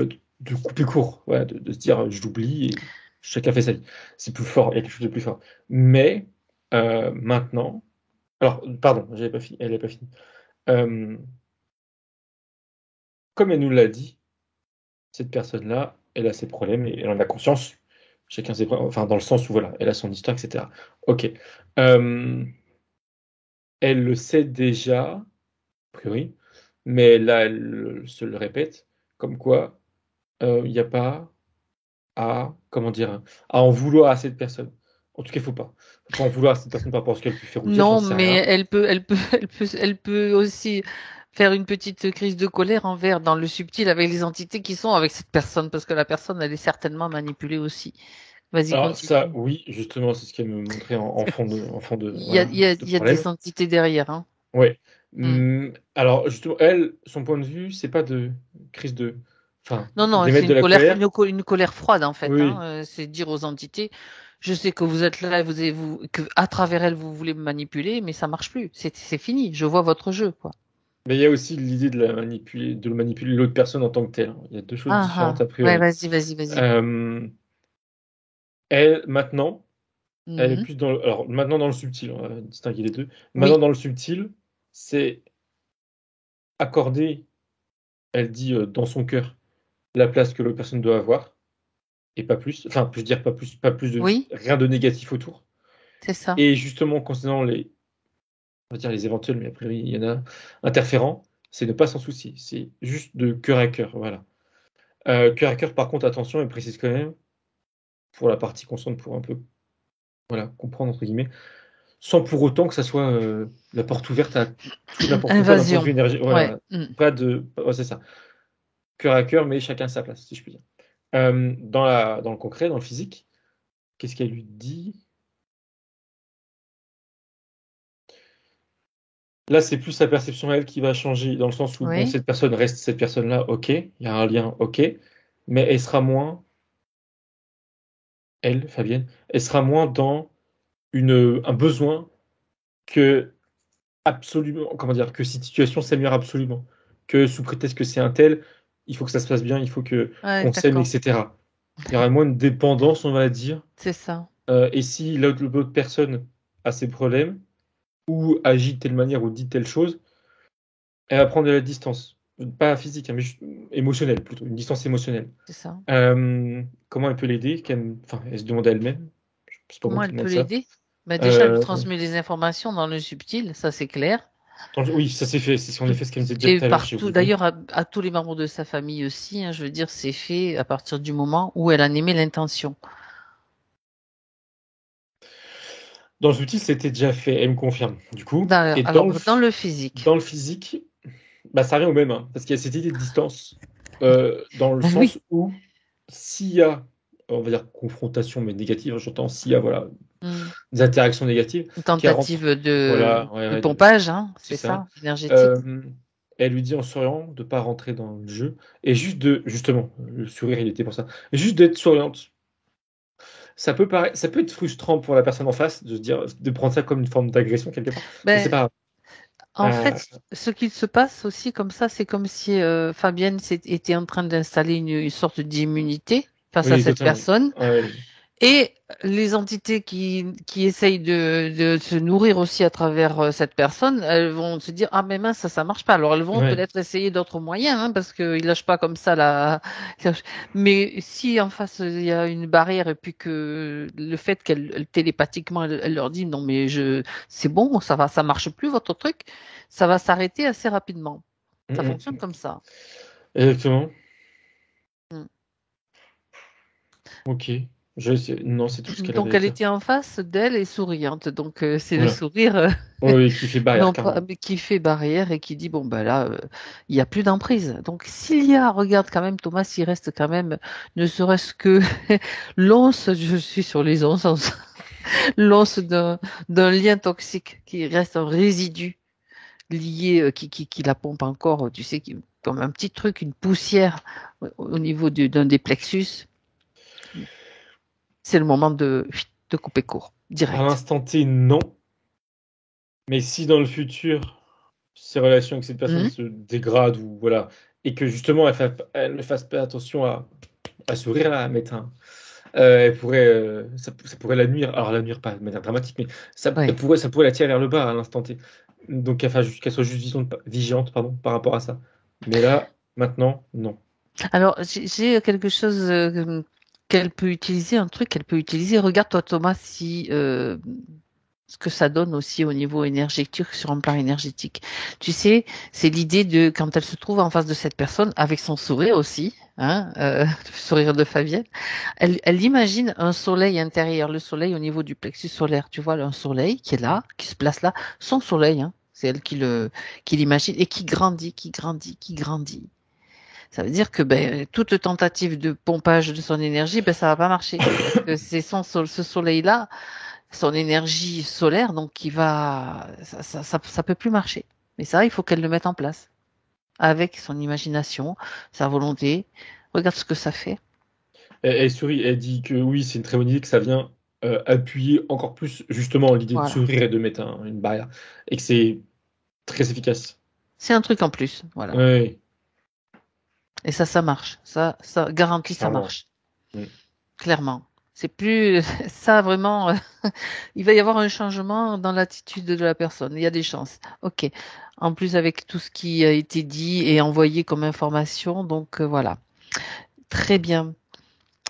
Speaker 1: couper court, voilà, de se dire je l'oublie et chacun fait sa vie. C'est plus fort, il y a quelque chose de plus fort. Mais maintenant, alors, pardon, elle n'avait pas fini. Euh, Comme elle nous l'a dit, cette personne-là, elle a ses problèmes et elle en a conscience. Chacun ses problèmes, enfin, dans le sens où voilà, elle a son histoire, etc. Ok. Euh, Elle le sait déjà, a priori, mais là, elle se le répète, comme quoi il n'y a pas à, comment dire, à en vouloir à cette personne. En tout cas, faut pas en vouloir à cette personne par rapport à ce qu'elle peut faire ou dire, j'en
Speaker 2: Non,
Speaker 1: sais
Speaker 2: mais
Speaker 1: rien.
Speaker 2: elle peut aussi faire une petite crise de colère envers, dans le subtil, avec les entités qui sont avec cette personne, parce que la personne, elle est certainement manipulée aussi. Vas-y,
Speaker 1: Alors ça,
Speaker 2: continue.
Speaker 1: oui, justement, c'est ce qu'elle me montrait
Speaker 2: Il
Speaker 1: voilà,
Speaker 2: y a
Speaker 1: problème.
Speaker 2: des entités derrière, hein.
Speaker 1: Ouais.
Speaker 2: Hmm.
Speaker 1: Alors, justement, elle, son point de vue, c'est pas de crise de, enfin,
Speaker 2: Non, non, c'est
Speaker 1: d'émettre de la colère.
Speaker 2: une colère froide, en fait, hein.
Speaker 1: Oui,
Speaker 2: C'est dire aux entités, je sais que vous êtes là, que à travers elle, vous voulez me manipuler, mais ça marche plus. C'est fini. Je vois votre jeu, quoi.
Speaker 1: mais il y a aussi l'idée de le manipuler l'autre personne en tant que telle. Il y a deux choses
Speaker 2: Ah,
Speaker 1: différentes
Speaker 2: ah.
Speaker 1: a
Speaker 2: Ouais,
Speaker 1: priori.
Speaker 2: vas-y.
Speaker 1: Euh, Elle, maintenant, elle est
Speaker 2: Mhm.
Speaker 1: plus alors maintenant dans le subtil, on va distinguer les deux. Maintenant
Speaker 2: Oui,
Speaker 1: dans le subtil, c'est accorder, elle dit dans son cœur, la place que l'autre personne doit avoir, et pas plus. Enfin, je veux dire pas plus de
Speaker 2: oui,
Speaker 1: rien de négatif autour.
Speaker 2: c'est ça.
Speaker 1: Et justement, concernant on va dire les éventuels, mais a priori il y en a interférents, c'est ne pas s'en soucier. C'est juste de cœur à cœur, voilà. Cœur à cœur, par contre, attention, elle précise quand même, pour la partie consciente, pour un peu, voilà, comprendre entre guillemets, sans pour autant que ça soit la porte ouverte à tout n'importe quoi d'un point de vue
Speaker 2: Invasion.
Speaker 1: énergie.
Speaker 2: Ouais.
Speaker 1: Voilà, pas de, ouais, c'est ça. Cœur à cœur, mais chacun sa place, si je puis dire. Dans le concret, dans le physique, qu'est-ce qu'elle lui dit? Là, c'est plus sa perception à elle qui va changer, dans le sens où, bon,
Speaker 2: Oui.
Speaker 1: cette personne reste cette personne-là, ok, il y a un lien, ok, mais elle sera moins, elle, Fabienne, elle sera moins dans un besoin que absolument, comment dire, que cette situation s'améliore absolument. Que sous prétexte que c'est un tel, il faut que ça se passe bien, il faut que
Speaker 2: Ouais,
Speaker 1: qu'on s'aime,
Speaker 2: d'accord.
Speaker 1: etc. Il y aura moins une dépendance, on va dire.
Speaker 2: C'est ça.
Speaker 1: Et si l'autre personne a ses problèmes, ou agit de telle manière, ou dit telle chose, elle va prendre de la distance. Pas physique, hein, mais juste émotionnelle, plutôt. Une distance émotionnelle.
Speaker 2: C'est ça.
Speaker 1: Comment elle peut l'aider? Enfin, elle se demande à elle-même. C'est pas moi
Speaker 2: Comment
Speaker 1: qui
Speaker 2: elle peut
Speaker 1: demande ça.
Speaker 2: l'aider? Bah, déjà, elle lui
Speaker 1: Euh,
Speaker 2: transmet les informations dans le subtil, ça c'est clair.
Speaker 1: oui, ça s'est fait. C'est en effet ce qu'elle me disait déjà
Speaker 2: Et
Speaker 1: tout à l'heure, j'ai
Speaker 2: partout,
Speaker 1: oublié.
Speaker 2: d'ailleurs, à tous les membres de sa famille aussi, hein, je veux dire, c'est fait à partir du moment où elle en émet l'intention.
Speaker 1: Dans le subtil, c'était déjà fait, elle me confirme, du coup. Et
Speaker 2: Alors, dans le physique.
Speaker 1: dans le physique, bah, ça revient au même, hein, parce qu'il y a cette idée de distance, dans le
Speaker 2: Ben oui,
Speaker 1: sens où, s'il y a, on va dire, confrontation, mais négative, j'entends, s'il y a voilà,
Speaker 2: Mm.
Speaker 1: des interactions négatives,
Speaker 2: Une
Speaker 1: qu'elle rentre,
Speaker 2: tentative
Speaker 1: voilà, ouais,
Speaker 2: de
Speaker 1: ouais,
Speaker 2: pompage, hein,
Speaker 1: c'est
Speaker 2: c'est
Speaker 1: ça.
Speaker 2: ça, énergétique.
Speaker 1: Euh, Elle lui dit en souriant de pas rentrer dans le jeu et justement, le sourire, il était pour ça, juste d'être souriante. Ça peut être frustrant pour la personne en face de se dire, de prendre ça comme une forme d'agression quelque part, mais c'est
Speaker 2: Ben,
Speaker 1: pas
Speaker 2: en
Speaker 1: grave.
Speaker 2: fait, ce qu'il se passe aussi comme ça, c'est comme si Fabienne était en train d'installer une sorte d'immunité face à
Speaker 1: Oui,
Speaker 2: cette
Speaker 1: totalement.
Speaker 2: personne.
Speaker 1: Ouais,
Speaker 2: Et les entités qui essayent de se nourrir aussi à travers cette personne, elles vont se dire, ah mais mince, ça marche pas. Alors elles vont
Speaker 1: ouais,
Speaker 2: peut-être essayer d'autres moyens, hein, parce qu'ils lâchent pas comme ça la. Mais si en face il y a une barrière et puis que le fait qu'elle télépathiquement elle leur dit non mais c'est bon, ça marche plus votre truc, ça va s'arrêter assez rapidement. Ça fonctionne comme ça.
Speaker 1: exactement.
Speaker 2: Mm.
Speaker 1: Ok. Non, c'est tout ce qu'elle avait
Speaker 2: Donc
Speaker 1: à
Speaker 2: elle
Speaker 1: dire.
Speaker 2: était en face d'elle et souriante. Donc c'est le
Speaker 1: Voilà.
Speaker 2: sourire.
Speaker 1: Oui, qui fait barrière,
Speaker 2: Non pas,
Speaker 1: carrément.
Speaker 2: mais qui fait barrière et qui dit bon bah là il y a plus d'emprise. Donc s'il y a, regarde quand même Thomas, s'il reste quand même ne serait-ce que l'once, je suis sur les onces, l'once d'un lien toxique qui reste un résidu lié qui la pompe encore, tu sais, comme un petit truc, une poussière au niveau d'un des plexus, c'est le moment de couper court,
Speaker 1: À
Speaker 2: direct.
Speaker 1: l'instant T, non. Mais si dans le futur, ses relations avec cette personne
Speaker 2: Mhm.
Speaker 1: se dégradent ou voilà, et que justement elle ne fasse pas attention à sourire là, à mettre elle pourrait, ça pourrait la nuire. Alors la nuire pas de manière dramatique, mais
Speaker 2: Ouais.
Speaker 1: ça pourrait la tirer vers le bas à l'instant T. Donc qu'elle soit juste vigilante, pardon, par rapport à ça. Mais là, maintenant, non.
Speaker 2: Alors, j'ai quelque chose qu'elle peut utiliser, un truc qu'elle peut utiliser. Regarde-toi, Thomas, si ce que ça donne aussi au niveau énergétique, sur un plan énergétique. Tu sais, c'est l'idée de quand elle se trouve en face de cette personne, avec son sourire aussi, hein, le sourire de Fabienne, elle imagine un soleil intérieur, le soleil au niveau du plexus solaire. Tu vois, un soleil qui est là, qui se place là, son soleil, hein, c'est elle qui l'imagine et qui grandit, qui grandit, qui grandit. Ça veut dire que ben, toute tentative de pompage de son énergie, ben, ça va pas marcher. Parce que c'est ce soleil-là, son énergie solaire, donc qui va, ça peut plus marcher. Mais ça, il faut qu'elle le mette en place. Avec son imagination, sa volonté. Regarde ce que ça fait.
Speaker 1: Elle sourit, elle dit que oui, c'est une très bonne idée, que ça vient appuyer encore plus justement l'idée de
Speaker 2: Voilà.
Speaker 1: sourire et de mettre une barrière. Et que c'est très efficace.
Speaker 2: C'est un truc en plus. Voilà.
Speaker 1: Oui,
Speaker 2: Et ça marche. Ça garantit, ça
Speaker 1: clairement.
Speaker 2: marche.
Speaker 1: Mm.
Speaker 2: Clairement. C'est plus ça vraiment. Il va y avoir un changement dans l'attitude de la personne. Il y a des chances. Ok. En plus avec tout ce qui a été dit et envoyé comme information, donc voilà. Très bien.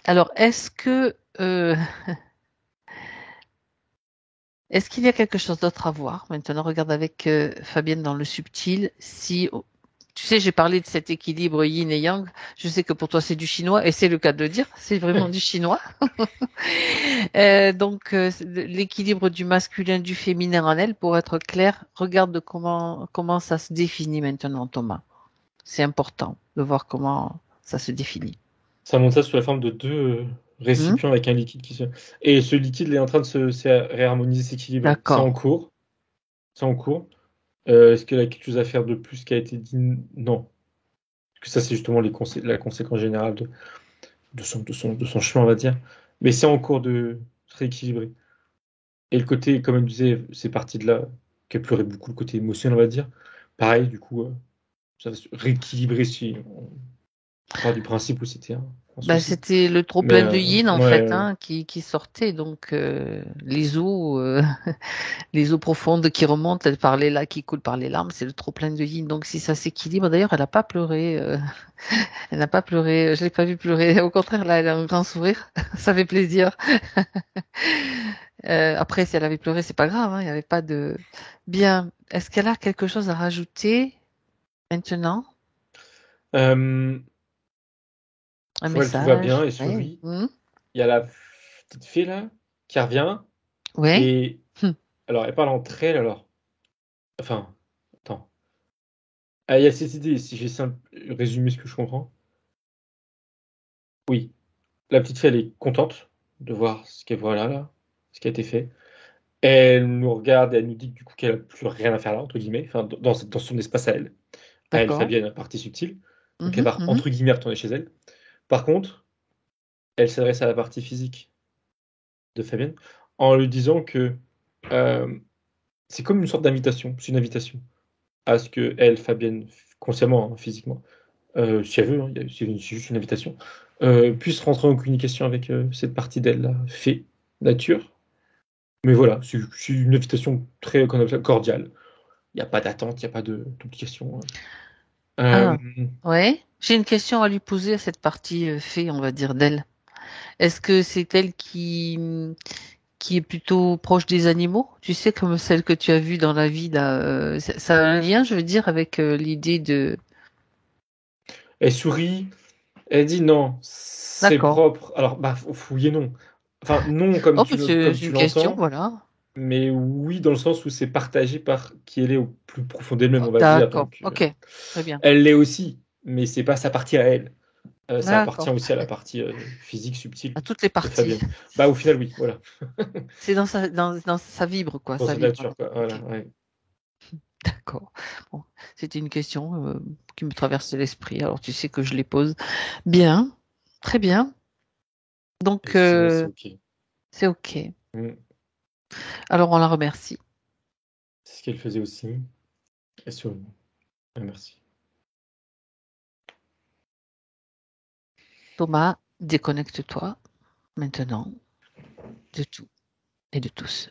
Speaker 2: Alors est-ce qu'il y a quelque chose d'autre à voir? Maintenant, regarde avec Fabienne dans le subtil. Si tu sais, j'ai parlé de cet équilibre yin et yang. Je sais que pour toi c'est du chinois et c'est le cas de le dire. C'est vraiment du chinois. Donc, l'équilibre du masculin, du féminin en elle, pour être clair, regarde comment ça se définit maintenant, Thomas. C'est important de voir comment ça se définit.
Speaker 1: Ça monte ça sous la forme de deux
Speaker 2: Hmm.
Speaker 1: récipients avec un liquide qui se... Et ce liquide il est en train de se réharmoniser, s'équilibrer. C'est en
Speaker 2: D'accord.
Speaker 1: cours. C'est en cours. Est-ce qu'il y a quelque chose à faire de plus qui a été dit? Non. Parce que ça, c'est justement la conséquence générale de son chemin, on va dire. Mais c'est en cours de se rééquilibrer. Et le côté, comme elle disait, c'est parti de là, qu'elle pleurait beaucoup, le côté émotionnel, on va dire. Pareil, du coup, ça va se rééquilibrer si on part du principe où c'était un
Speaker 2: Ben,
Speaker 1: souci.
Speaker 2: c'était le trop
Speaker 1: Mais
Speaker 2: plein de yin en
Speaker 1: ouais,
Speaker 2: fait hein, qui sortait donc les eaux les eaux profondes qui remontent par les là qui coulent par les larmes c'est le trop plein de yin donc si ça s'équilibre d'ailleurs elle n'a pas pleuré elle n'a pas pleuré je l'ai pas vu pleurer au contraire là elle a un grand sourire ça fait plaisir après si elle avait pleuré c'est pas grave hein, il n'y avait pas de bien est-ce qu'elle a quelque chose à rajouter maintenant
Speaker 1: euh,
Speaker 2: un
Speaker 1: pour elle, tout va bien,
Speaker 2: message
Speaker 1: elle
Speaker 2: ouais
Speaker 1: sourit. Il y a la petite fille là qui revient.
Speaker 2: ouais.
Speaker 1: Et alors, elle parle entre elles, alors. Enfin, attends. Ah, il y a cette idée, si j'ai simple résumé ce que je comprends. Oui. La petite fille, elle est contente de voir ce qu'elle voit là, ce qui a été fait. Elle nous regarde et elle nous dit que, du coup, qu'elle a plus rien à faire là, entre guillemets, enfin, dans son espace à elle,
Speaker 2: D'accord.
Speaker 1: Fabienne, la partie subtile. Donc elle
Speaker 2: Mhm,
Speaker 1: va,
Speaker 2: mhm.
Speaker 1: entre guillemets, retourner chez elle. Par contre, elle s'adresse à la partie physique de Fabienne en lui disant que euh, c'est comme une sorte d'invitation, c'est une invitation à ce que elle, Fabienne, consciemment, hein, physiquement, si elle veut, hein, c'est juste une invitation, puisse rentrer en communication avec cette partie d'elle, là, fée, nature. Mais voilà, c'est une invitation très cordiale. Il n'y a pas d'attente, il n'y a pas de d'obligation.
Speaker 2: Ah,
Speaker 1: Euh,
Speaker 2: ouais. J'ai une question à lui poser à cette partie fée, on va dire, d'elle. Est-ce que c'est elle qui est plutôt proche des animaux? Tu sais, comme celle que tu as vue dans la vie, là, ça a un lien, je veux dire, avec l'idée de...
Speaker 1: Elle sourit, elle dit non, c'est
Speaker 2: D'accord.
Speaker 1: propre. Alors, bah, oui et non. Enfin, non comme
Speaker 2: Oh, bah, c'est
Speaker 1: comme
Speaker 2: c'est
Speaker 1: tu
Speaker 2: une question,
Speaker 1: l'entends,
Speaker 2: voilà.
Speaker 1: mais oui dans le sens où c'est partagé par qui elle est au plus profond d'elle-même,
Speaker 2: Oh,
Speaker 1: on va dire.
Speaker 2: d'accord.
Speaker 1: Donc,
Speaker 2: Ok. Très bien.
Speaker 1: elle l'est aussi, mais c'est pas sa partie à elle. Ça appartient
Speaker 2: D'accord.
Speaker 1: aussi à la partie physique subtile
Speaker 2: À toutes les
Speaker 1: de
Speaker 2: parties.
Speaker 1: Fabienne. Bah, au final, oui, voilà.
Speaker 2: C'est dans sa vibre, quoi.
Speaker 1: Dans
Speaker 2: Sa
Speaker 1: sa
Speaker 2: vibre.
Speaker 1: nature, quoi.
Speaker 2: Ok.
Speaker 1: Voilà, ouais.
Speaker 2: D'accord. Bon, c'était une question qui me traversait l'esprit. Alors, tu sais que je les pose. Bien. Très bien. Donc,
Speaker 1: Et sinon, c'est OK.
Speaker 2: c'est OK.
Speaker 1: Mm.
Speaker 2: Alors, on la remercie.
Speaker 1: C'est ce qu'elle faisait aussi. Et sur... Merci.
Speaker 2: Thomas, déconnecte-toi maintenant de tout et de tous.